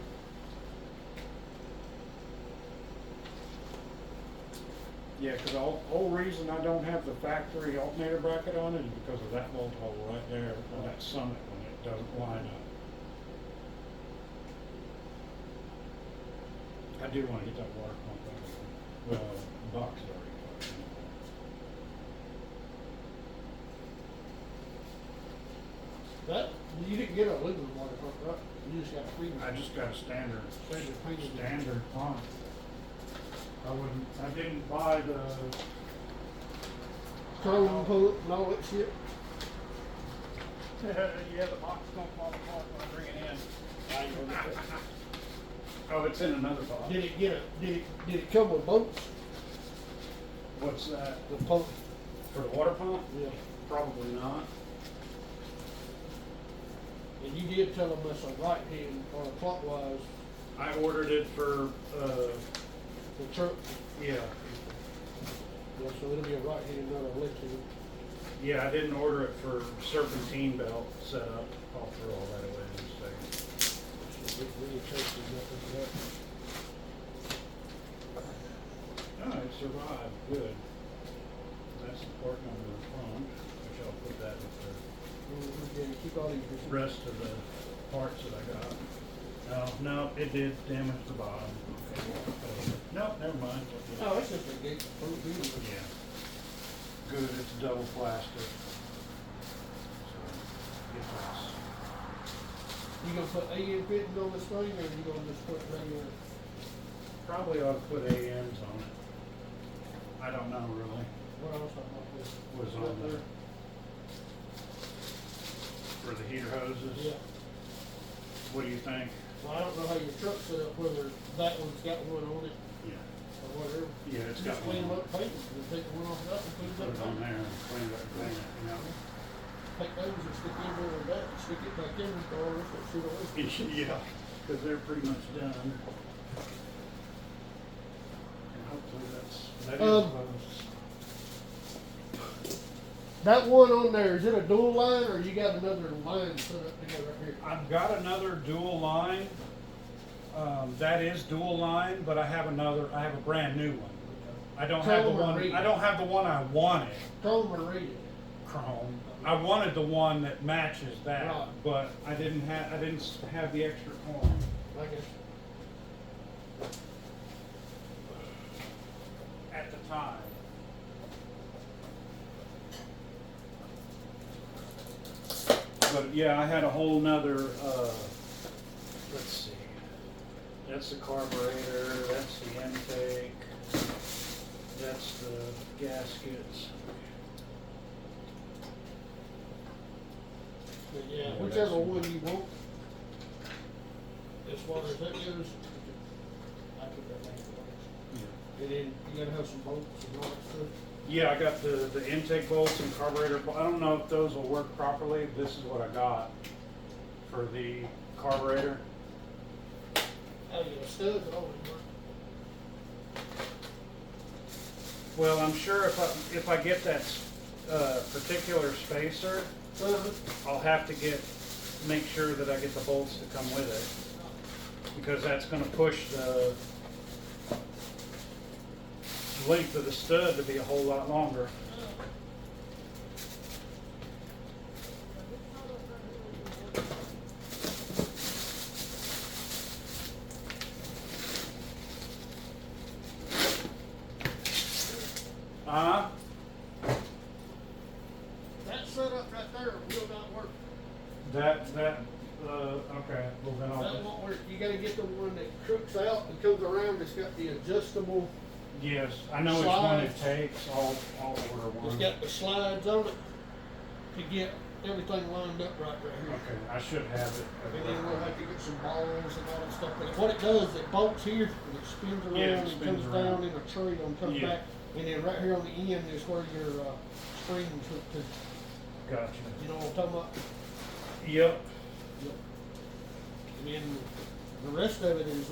Yeah, cause the whole reason I don't have the factory alternator bracket on it is because of that bolt hole right there on that summit when it doesn't line up. I do wanna get that water pump out. Well, the box is already put in. That, you didn't get a aluminum water pump, right? You just got a premium. I just got a standard painted. standard pump. I didn't buy the. Chrome pull and all that shit. Yeah, the box don't fall apart when I bring it in. I ain't gonna get that. Oh, it's in another box. Did it come with bolts? What's that? The pump? For the water pump? Yeah. Probably not. And you did tell them that's a right hand or a clockwise, I ordered it for, the truck. yeah. Yeah, so it'll be a right hand, not a left hand. Yeah, I didn't order it for serpentine belt setup. I'll throw all that away in a second. So it really takes you nothing for that. No, it survived, good. That's the part number in front, which I'll put that with the Yeah, keep all these. rest of the parts that I got. No, it did damage the bottom. Okay. No, never mind. Oh, that's just a gate. Yeah. Good, it's double plastic. So, get this. You gonna put AN fitting on this thing, or you gonna just put regular? Probably ought to put ANs on it. I don't know really. What else about this? What's on there? For the heater hoses? Yeah. What do you think? Well, I don't know how your truck's set up, whether that one's got one on it Yeah. or whatever. Yeah, it's got Just clean them one. up, paint them, and take the one off that and clean Put it it on up. there and clean it, you know. Take those and stick in there with that, and stick it back in and throw all this shit away. Yeah, because they're pretty much done. And hopefully that is close. That one on there, is it a dual line, or you got another line set up together right here? I've got another dual line. That is dual line, but I have a brand new one. I don't have the Chrome or one, red? I don't have the one I wanted, Chrome or rated? chrome. I wanted the one that matches that, Right. but I didn't have the extra chrome. I guess. At the time. But yeah, I had a whole nother, let's see. That's the carburetor, that's the intake, that's the gaskets. But yeah, Yeah, whichever that's- one you want. As far as that goes, I put that thing in place. And then you gotta have some bolts and all that stuff. Yeah, I got the intake bolts and carburetor, I don't know if those will work properly, this is what I got for the carburetor. Oh, you got studs and all that work. Well, I'm sure if I get that, particular spacer, I'll have to make sure that I get the bolts to come with it. Because that's gonna push length of the stud to be a whole lot longer. Uh-huh. That setup right there will not work. Okay, well then I'll That just, won't work. You gotta get the one that crooks out and comes around. It's got the adjustable, yes, I know which one it Slides. takes, I'll order it's one. got the slides on it to get everything lined up right here. Okay, I should have it. And then we'll have to get some balls and all that stuff. But what it does, it bolts here and it spins around Yeah, it and spins comes around. down in a tree and comes Yeah. back. And then right here on the end is where your springs hook to. Gotcha. You know what I'm talking about? Yep. Yep. And then the rest of it is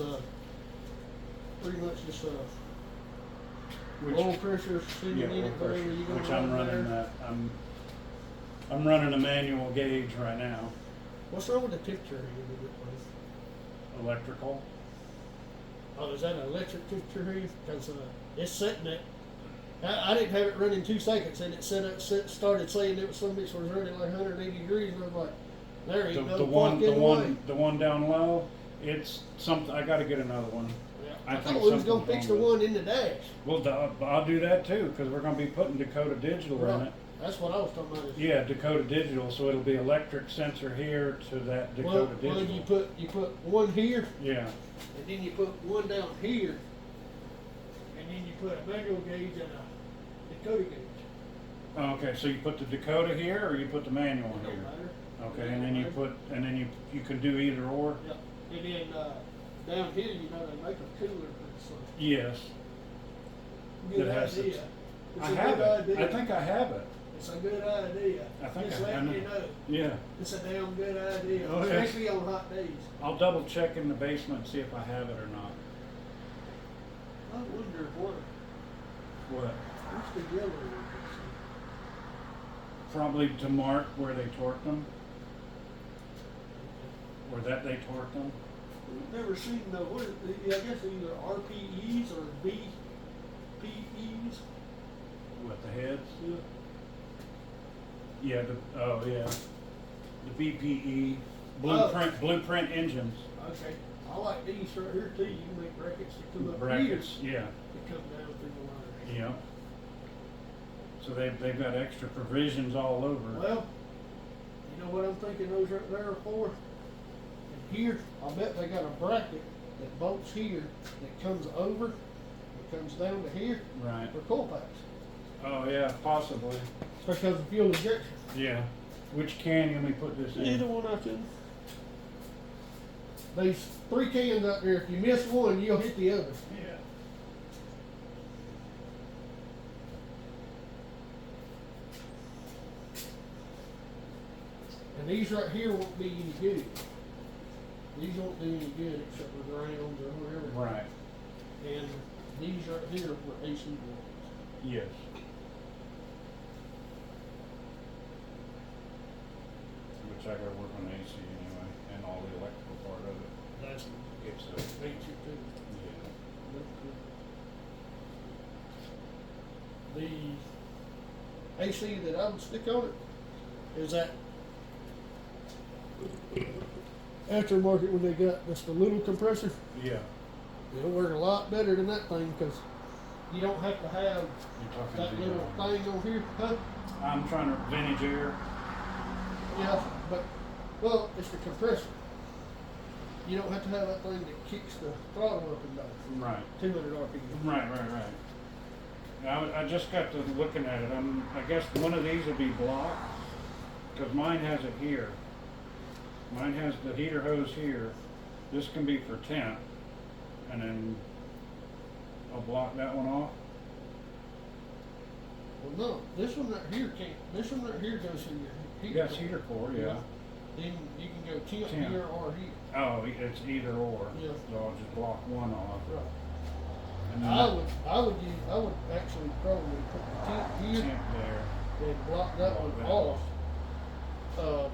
pretty much just oil pressure sending Yeah, in oil it wherever pressure, you're gonna which I'm run running there. that, I'm running a manual gauge right now, What's wrong with the temperature here in this place? electrical. Oh, is that an electric temperature here? Because it's setting it. I didn't have it running 2 seconds, and it started saying it was some bitch was running like 180 degrees, and I was like, there The, ain't no the one, the fucking way. one, the one down low, it's something, I gotta get another one. Yeah. I I think thought we was gonna something's fix the wrong with one in the dash. Well, I'll do that too, cause we're gonna be putting Dakota Digital in Right. it. That's what I was talking about. Is, Yeah, Dakota Digital, so it'll be electric sensor here to that Dakota well, Digital. you put one here, Yeah, and then you put one down here, and then you put a manual gauge and a Dakota gauge. okay, so you put the Dakota here, or you put the manual It don't here? matter. Okay, and then you put, and then you can do either or? Yeah, and then down here, you know, they make a cooler for some. Yes. Good That has idea. It's I a have good it, idea. I think I have it, It's a good idea. I think Just I letting know. you know, yeah. it's a damn good idea, Oh, yeah. especially on hot days. I'll double check in the basement, see if I have it or not. I wonder what, What? what's the yellow one? Probably to mark where they torqued them, or that they torqued them. We've never seen no, what is, I guess either RPEs or VPEs. What, the heads? Yeah. Yeah, the BPE, blueprint engines, Okay, I like these right here too, you can make brackets that come up brackets, here, yeah, that come down through the line. yeah. So they've got extra provisions all over. Well, you know what I'm thinking those right there are for? And here, I bet they got a bracket that bolts here, that comes over, that comes down to here Right. for coil packs. Oh, yeah, possibly. Because of fuel injection. Yeah. Which can you let me put this in? Either one I can. There's 3 cans out there. If you miss one, you'll hit the other. Yeah. And these right here won't be any good. These won't do any good except for grounds or whatever. Right. And these right here are for AC ones. Yes. Which I gotta work on the AC anyway, and all the electrical part of it. That's It's a, nature too. yeah. The AC that I would stick on it is that aftermarket when they got just a little compressor. Yeah. It'll work a lot better than that thing because you don't have to have You're talking that to, little thing on here. Huh? I'm trying to vintage air. Yeah, but well, it's the compressor. You don't have to have that thing that kicks the throttle up and down. Right. 200 RPM. Right. I just got to looking at it. I guess one of these will be blocked, because mine has it here. Mine has the heater hose here. This can be for temp, and then I'll block that one off. Well, no, this one right here can't. This one right here goes in your heater. Yes, heater core, yeah. Then you can go temp Temp. here or here. Oh, it's either or. Yeah. So I'll just block one off. Right. And then I would actually probably put the temp here temp there. and block that Block one that off.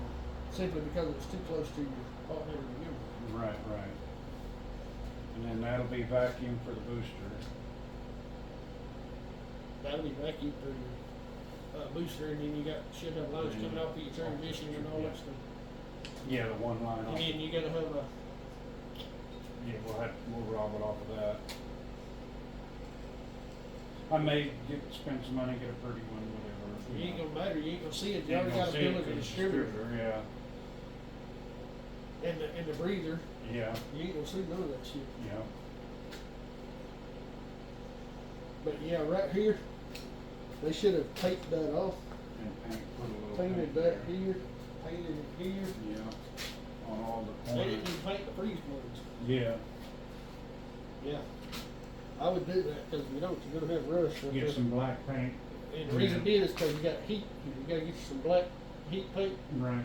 Simply because it's too close to your alternator to begin with. Right. And then that'll be vacuum for the booster. that'll be vacuum through your booster, and then you got should have lines coming off of your transmission and all that stuff. Yeah, the one line And off. then you gotta have a Yeah, we'll rob it off of that. I may spend some money, get a pretty one, whatever. you ain't gonna matter, you ain't gonna see it, you Ain't already gonna got a see bill it of the 'cause it's distributor Yeah, and the breather, yeah, you ain't gonna see none of that shit. yeah. But yeah, right here, they should have taped that off, And put a little. painted paint that there. here, painted it here. Yeah, on all the They corners. didn't even paint the freeze blades. Yeah, Yeah. I would do that, cause you don't, you're gonna have rust right get there. some black paint. And the reason being is cause you got heat, you gotta get you some black heat paint, Right.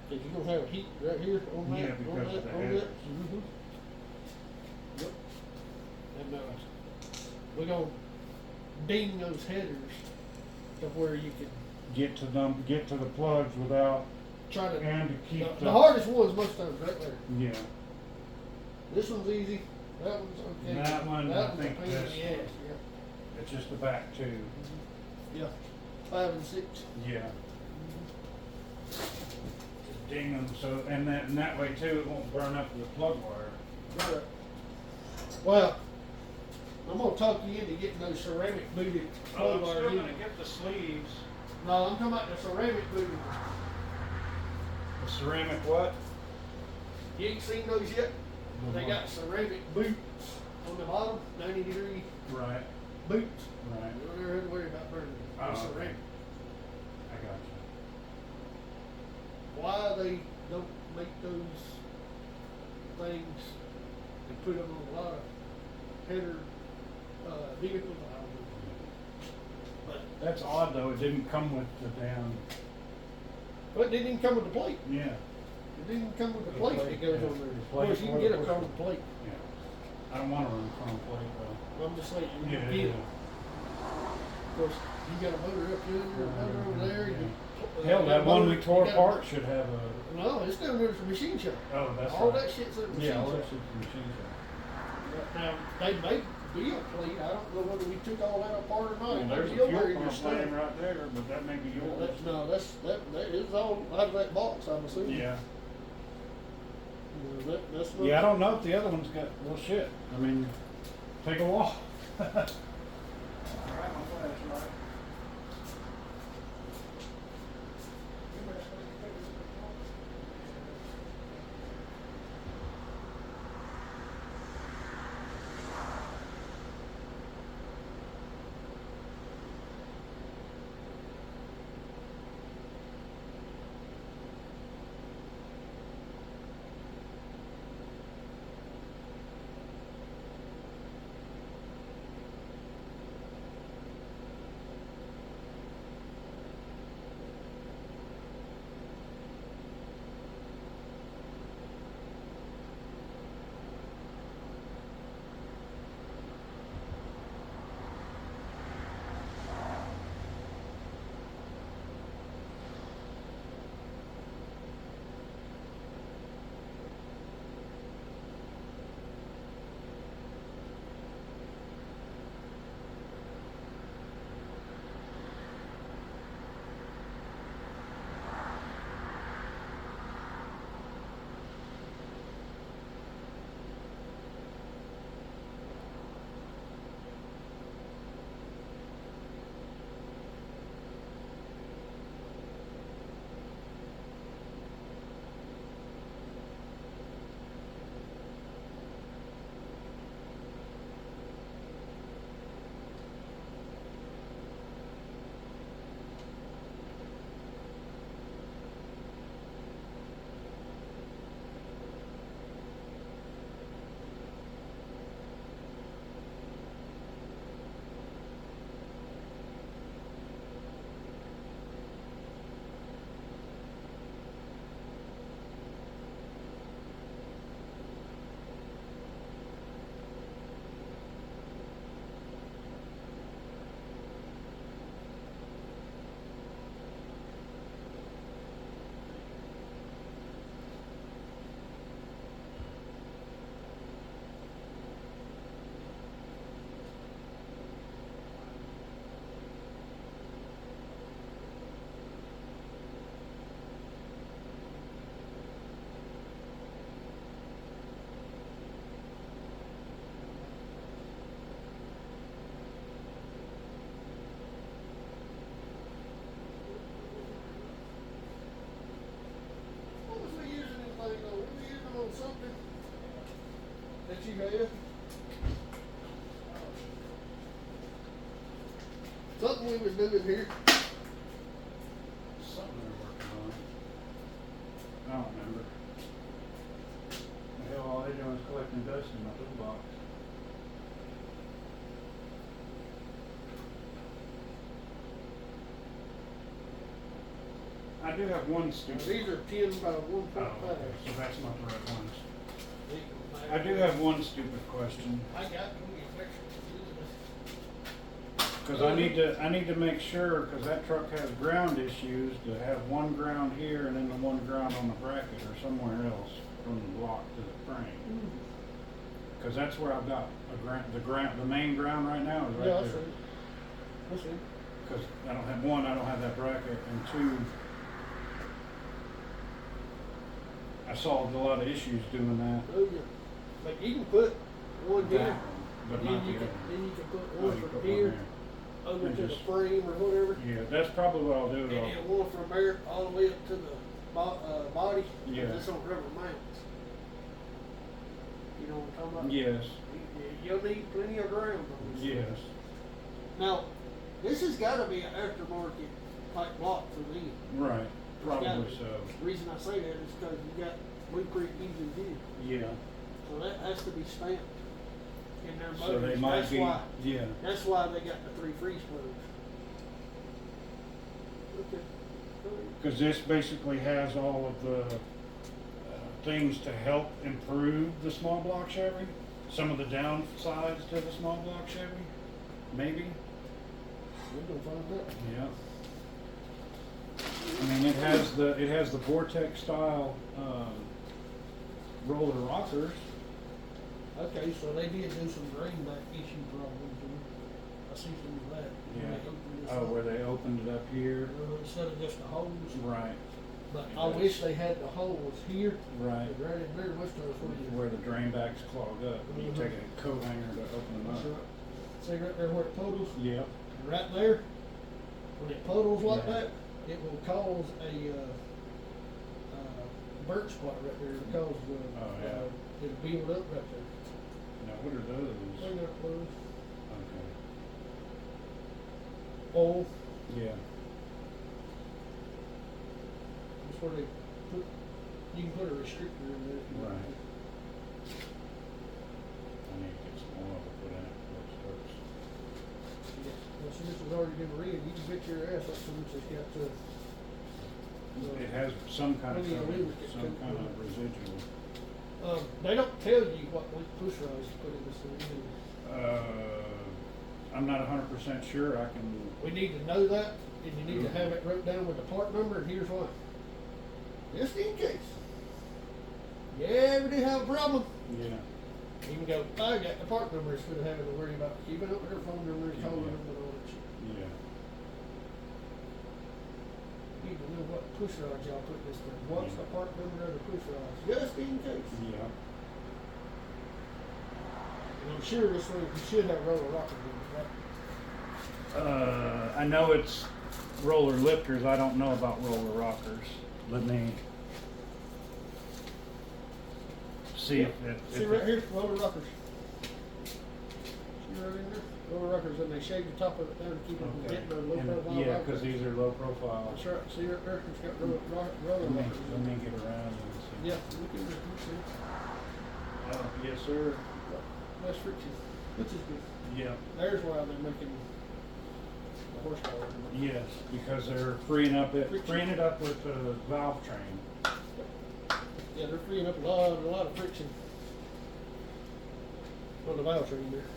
cause you're gonna have heat right here on that, Yeah, on because that, of the on that. headers. Mhm. Yep. And, we're gonna ding those headers to where you can Get to them, get to the plugs without, try to, and to keep the hardest one's most times right there. Yeah, This one's easy, that one's okay. That one, I That one's a think pain in this the ass, one. it's just the back two. yeah. 5 and 6. Yeah. Just ding them so, and that way too, it won't burn up the plug wire. Right. Well, I'm gonna talk you into getting those ceramic booted plug wires in. get the sleeves. No, I'm talking about the ceramic booted ones. The ceramic what? You ain't seen those yet? They got ceramic boots on the bottom, 90-degree Right, boots. right. You don't ever have to worry about burning them. They're Oh, okay. ceramic. I got Why they don't make those things and put them on a lot of header vehicles, I don't know. But you. That's odd though, it didn't come with the damn, it didn't even come with the plate. yeah, It didn't come with the The plate plate, that goes yeah. on there. The Of plate course, you can or get the a push chrome plate. yeah. I don't wanna run chrome plate though. I'm just saying, you Yeah, can yeah. get it. Of course, you got a motor up here, a motor over there. Yeah. You, Hell, that one we motor- tore you got- apart should have a, No, it's down there for machine shop. oh, that's All right. that shit's in the machine Yeah, all shop. that shit's machine shop. Now, they make bill plate. I don't know whether we took all that apart or not. Well, It there's a might be fuel over in your pump laying stand. right there, but that may be yours. That is all out of that box, I'm assuming. Yeah. You know, that's not. Yeah, I don't know if the other one's got, well, shit, I mean, take a walk. something we was doing here. Something they're working on. I don't remember. The hell, all they're doing is collecting dust in my toolbox. I do have one Now, stupid. these are 10 by 1.5. Oh, okay, so that's not the right ones. I do have one stupid question, I got plenty of pictures. cause I need to make sure, cause that truck has ground issues, to have one ground here and then the one ground on the bracket or somewhere else from the block to the frame. Cause that's where I've got the main ground right now is right Yeah, I there. see. I see. Cause I don't have that bracket, and two, I solved a lot of issues doing that. Oh, yeah. Like you can put one That here, one, but then not the you other can, one. then you can put Oh, one you from put one here there. over And to the just- frame or whatever. Yeah, that's probably what I'll do. And then one from there all the way up to the body. Yeah. Just on rubber mounts. You know what I'm talking about? Yes, You'll need plenty of ground on this. yes, Now, this has gotta be an aftermarket type block for me. right, probably gotta be. so. The reason I say that is because you got Blueprint engine here. Yeah, So that has to be stamped in their so they motors. might That's be, why, yeah, that's why they got the 3 freeze plugs. Okay. cause this basically has all of the things to help improve the small block Chevy. Some of the downsides to the small block Chevy, maybe, We're gonna find out. yeah. I mean, it has the Vortex style, roller rockers. Okay, so they did do some greenback issue problems. And I see some of that. when Yeah. they opened this Oh, up. where they opened it up here, Instead of just the holes. right, But It I does. wish they had the holes here. right. Right in there, most of us where you. Where the drain backs clog up, and you Mhm. take a coat hanger to open them That's up. right. See right there where it puddles? Yep, Right there, when it puddles like Yeah. that, it will cause a, burnt spot right there, because, Oh, yeah. it'll build up right there. now what are those? Clean up those. Okay, Oil, yeah, that's where they put, you can put a restrictor in there if you want Right. to. I need to get some oil to put in it before it starts. Yeah. Well, since this has already been read, you can bet your ass that's how much it's got to. It has some kind of, Plenty of coating, lubricant some kind coating. of residual. They don't tell you what push rods to put in this thing, do they? I'm not 100% sure, I can, We need to know that, and you need to have it wrote down with the part number, and here's why. Just in case. You ever do have a problem, yeah, you can go, I got the part number instead of having to worry about keeping up with their phone number and calling them and all that shit. yeah, You need to know what push rods y'all put in this thing. What's the part number of the push rods, just in case. yeah. And I'm sure this thing, you should have roller rocker in it, right? I know it's roller lifters, I don't know about roller rockers. Let me see if it. See if right it- here, roller rockers. See right in there? Roller rockers, and they shave the top of it down to keep it from Okay. hitting the low And- profile. Yeah, rockers. cause these are low profile. That's right, see right there, it's got roller Let me rockers. get around and see. Yeah, look at it, you see. Yes, sir. Less friction, which is good. Yeah. There's why they're making the horsepower. Yes, because they're freeing it up with the valve train. Yeah, they're freeing up a lot of friction on the valve train there.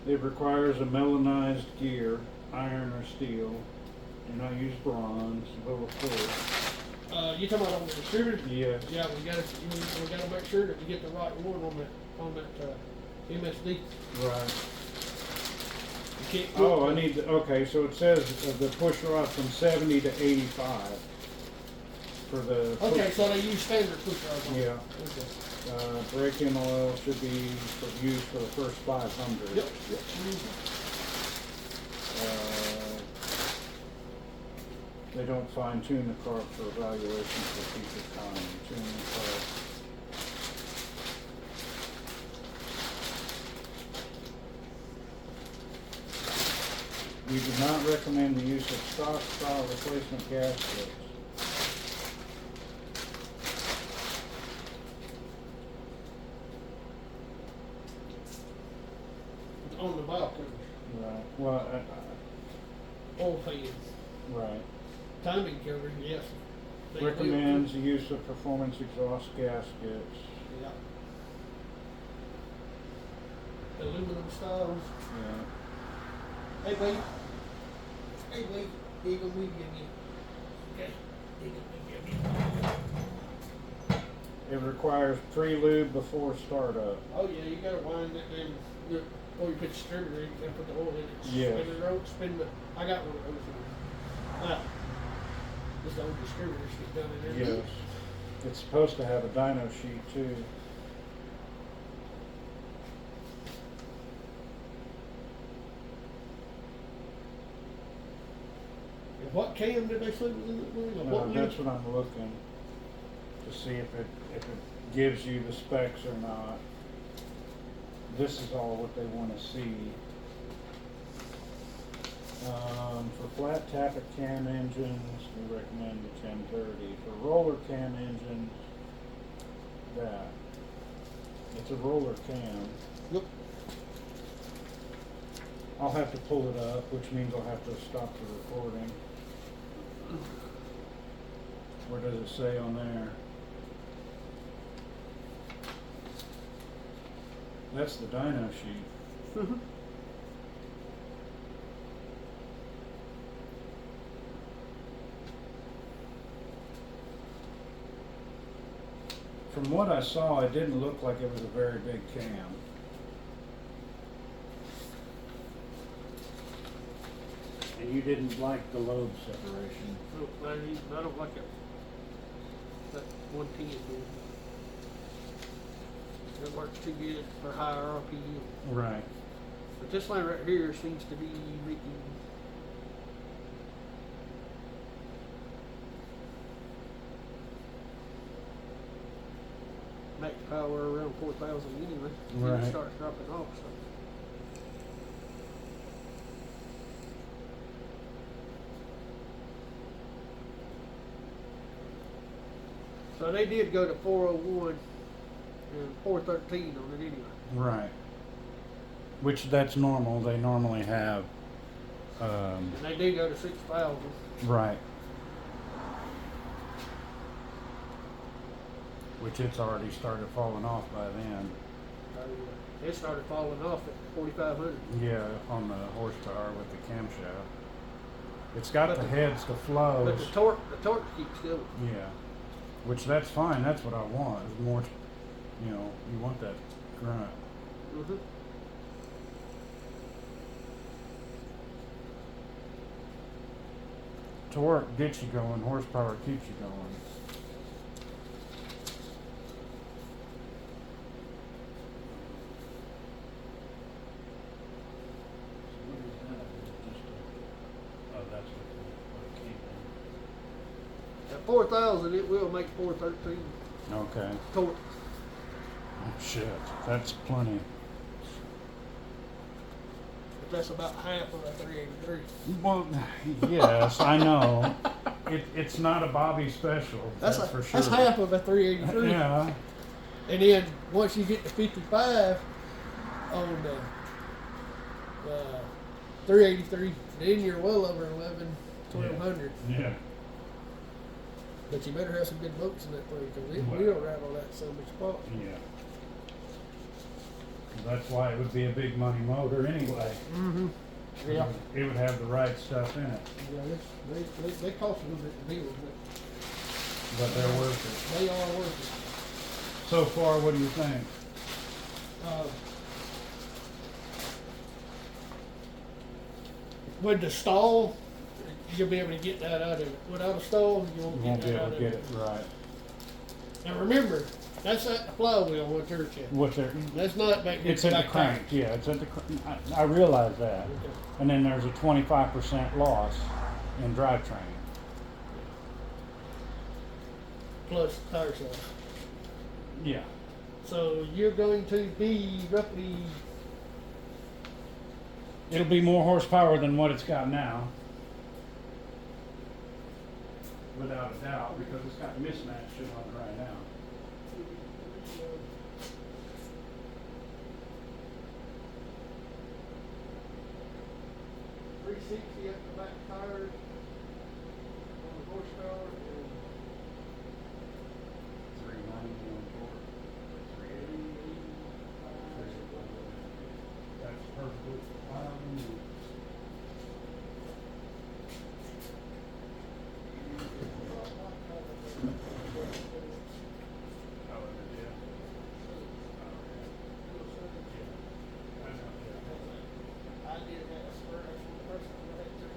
It requires a melanized gear, iron or steel. Do not use bronze, lower force. You talking about on the distributor? Yes. Yeah, we gotta make sure that we get the right one on that MSD. Right. You can't. Oh, I need, okay, so it says the push rod from 70 to 85 for the. Okay, so they use standard push rods on it. Yeah. Okay. Break-in oil should be used for the first 500. Yep, yep. Uh, They don't fine tune the car for evaluation for future time. Tune the car. We do not recommend the use of stock style replacement gaskets. On the bow covers, Right. Well, oil fans, right. timing covers, yes. They do. Recommends the use of performance exhaust gaskets. Yeah. Aluminum styles. Yeah. Hey, wait. Hey, wait. Eagle, we give you. Okay. Eagle, we give you. It requires pre-lube before startup. Oh, yeah, you gotta wind that damn, before you put the distributor in, you gotta put the oil in it. Yes. Spin the rope, I got one of those. Just the old distributors get done in there. Yes. It's supposed to have a dyno sheet too. And what cam did they say was in it? What That's what I'm looking to see if it gives you the specs or not. This is all what they want to see. For flat tappet cam engines, we recommend the 1030. For roller cam engines, that. It's a roller cam. Yep. I'll have to pull it up, which means I'll have to stop the recording. Where does it say on there? That's the dyno sheet. Mhm. From what I saw, it didn't look like it was a very big cam. And you didn't like the lobe separation. No, I don't like it. That 110 dude. It works too good for higher RPM. Right. But this line right here seems to be making max power around 4,000 anyway. Then Right. it starts dropping off. So they did go to 401 and 413 on it anyway. Right. Which that's normal. They normally have. And they do go to 6,000. Right. Which it's already started falling off by then. It started falling off at 4,500. Yeah, on the horsepower with the camshaft. It's got But the the- heads to flows. But the torque keeps going. Yeah. Which that's fine. That's what I want. Is more, you want that grunt. Mm-hmm. Torque gets you going. Horsepower keeps you going. At 4,000, it will make 413 Okay. torque. Oh, shit. That's plenty. But that's about half of a 383. Well, yes, I know. It's not a Bobby special. That's for sure. That's half of a 383. Yeah. And then once you get to 55 on the 383, then you're well over 1,200. Yeah. But you better have some good bolts in that thing because it Well. will rattle that so much apart. Yeah. That's why it would be a big money motor anyway. Mm-hmm. Yeah. It would have the right stuff in it, Yeah, they cost a little bit to build, but they're worth but they are worth it. So far, what do you think? it. With the stall, you'll be able to get that out of it. Without a stall, you You won't won't get be that able out to of get it. it right. Now remember, that's at the flywheel what they're checking. What's there? That's not back It's at the back crank. Yeah, it's at the crank. I realize that. Okay. And then there's a 25% loss in drivetrain. plus tire size. Yeah. So you're going to be roughly, It'll be more horsepower than what it's got now. Without a doubt, because it's got mismatch shit on it right now. 360 at the back tires on the horsepower and 390 on torque. 380. That's perfectly fine. I did that spur, that's one person who had to,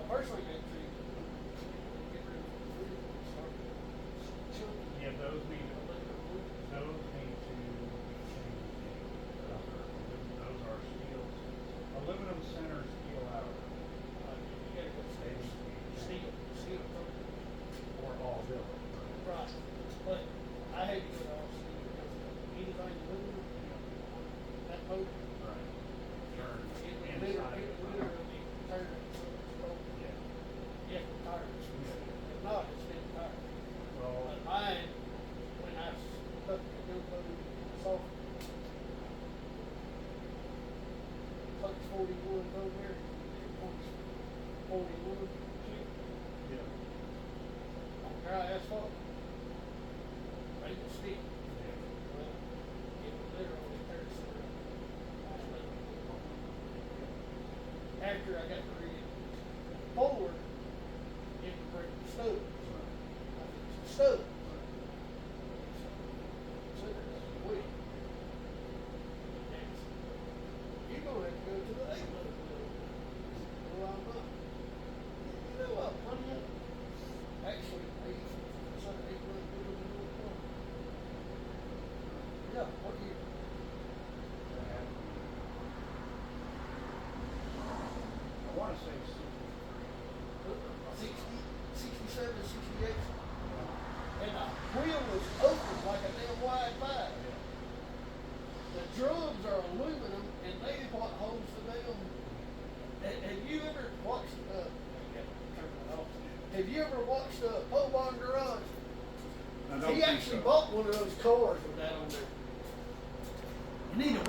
personally had to get rid of the wheel and start chunking. Yeah, those need to change. Those are steel. Aluminum center steel out. You gotta go steel, Or all billet. right, but I had to go to all steel, because anything aluminum, that motor, Right. Turn it inside. literally turned it, so it's broken. Yeah. Yeah, the tires, if not, it's been tires. Well, But mine, when I stuck the gun load soft, punch 41 over there, it punch 41, yeah. on dry asphalt, they can stick. Yeah. Well, it would literally tear center up. After I got rid of forward, it would break the stub. I fixed the stub. You're gonna have to go to the 8-load wheel. Well, I'm not. You know what, plenty of, actually, 8-load wheel in the car. Yeah, what year? I want to say 60, 67, 68. And the wheel was open like a damn wide five. The drums are aluminum and they what holds the damn. Have you ever watched, turn that off. Have you ever watched Pole Barn Garage? I don't He think actually so. bought one of those cars with that on there. You need a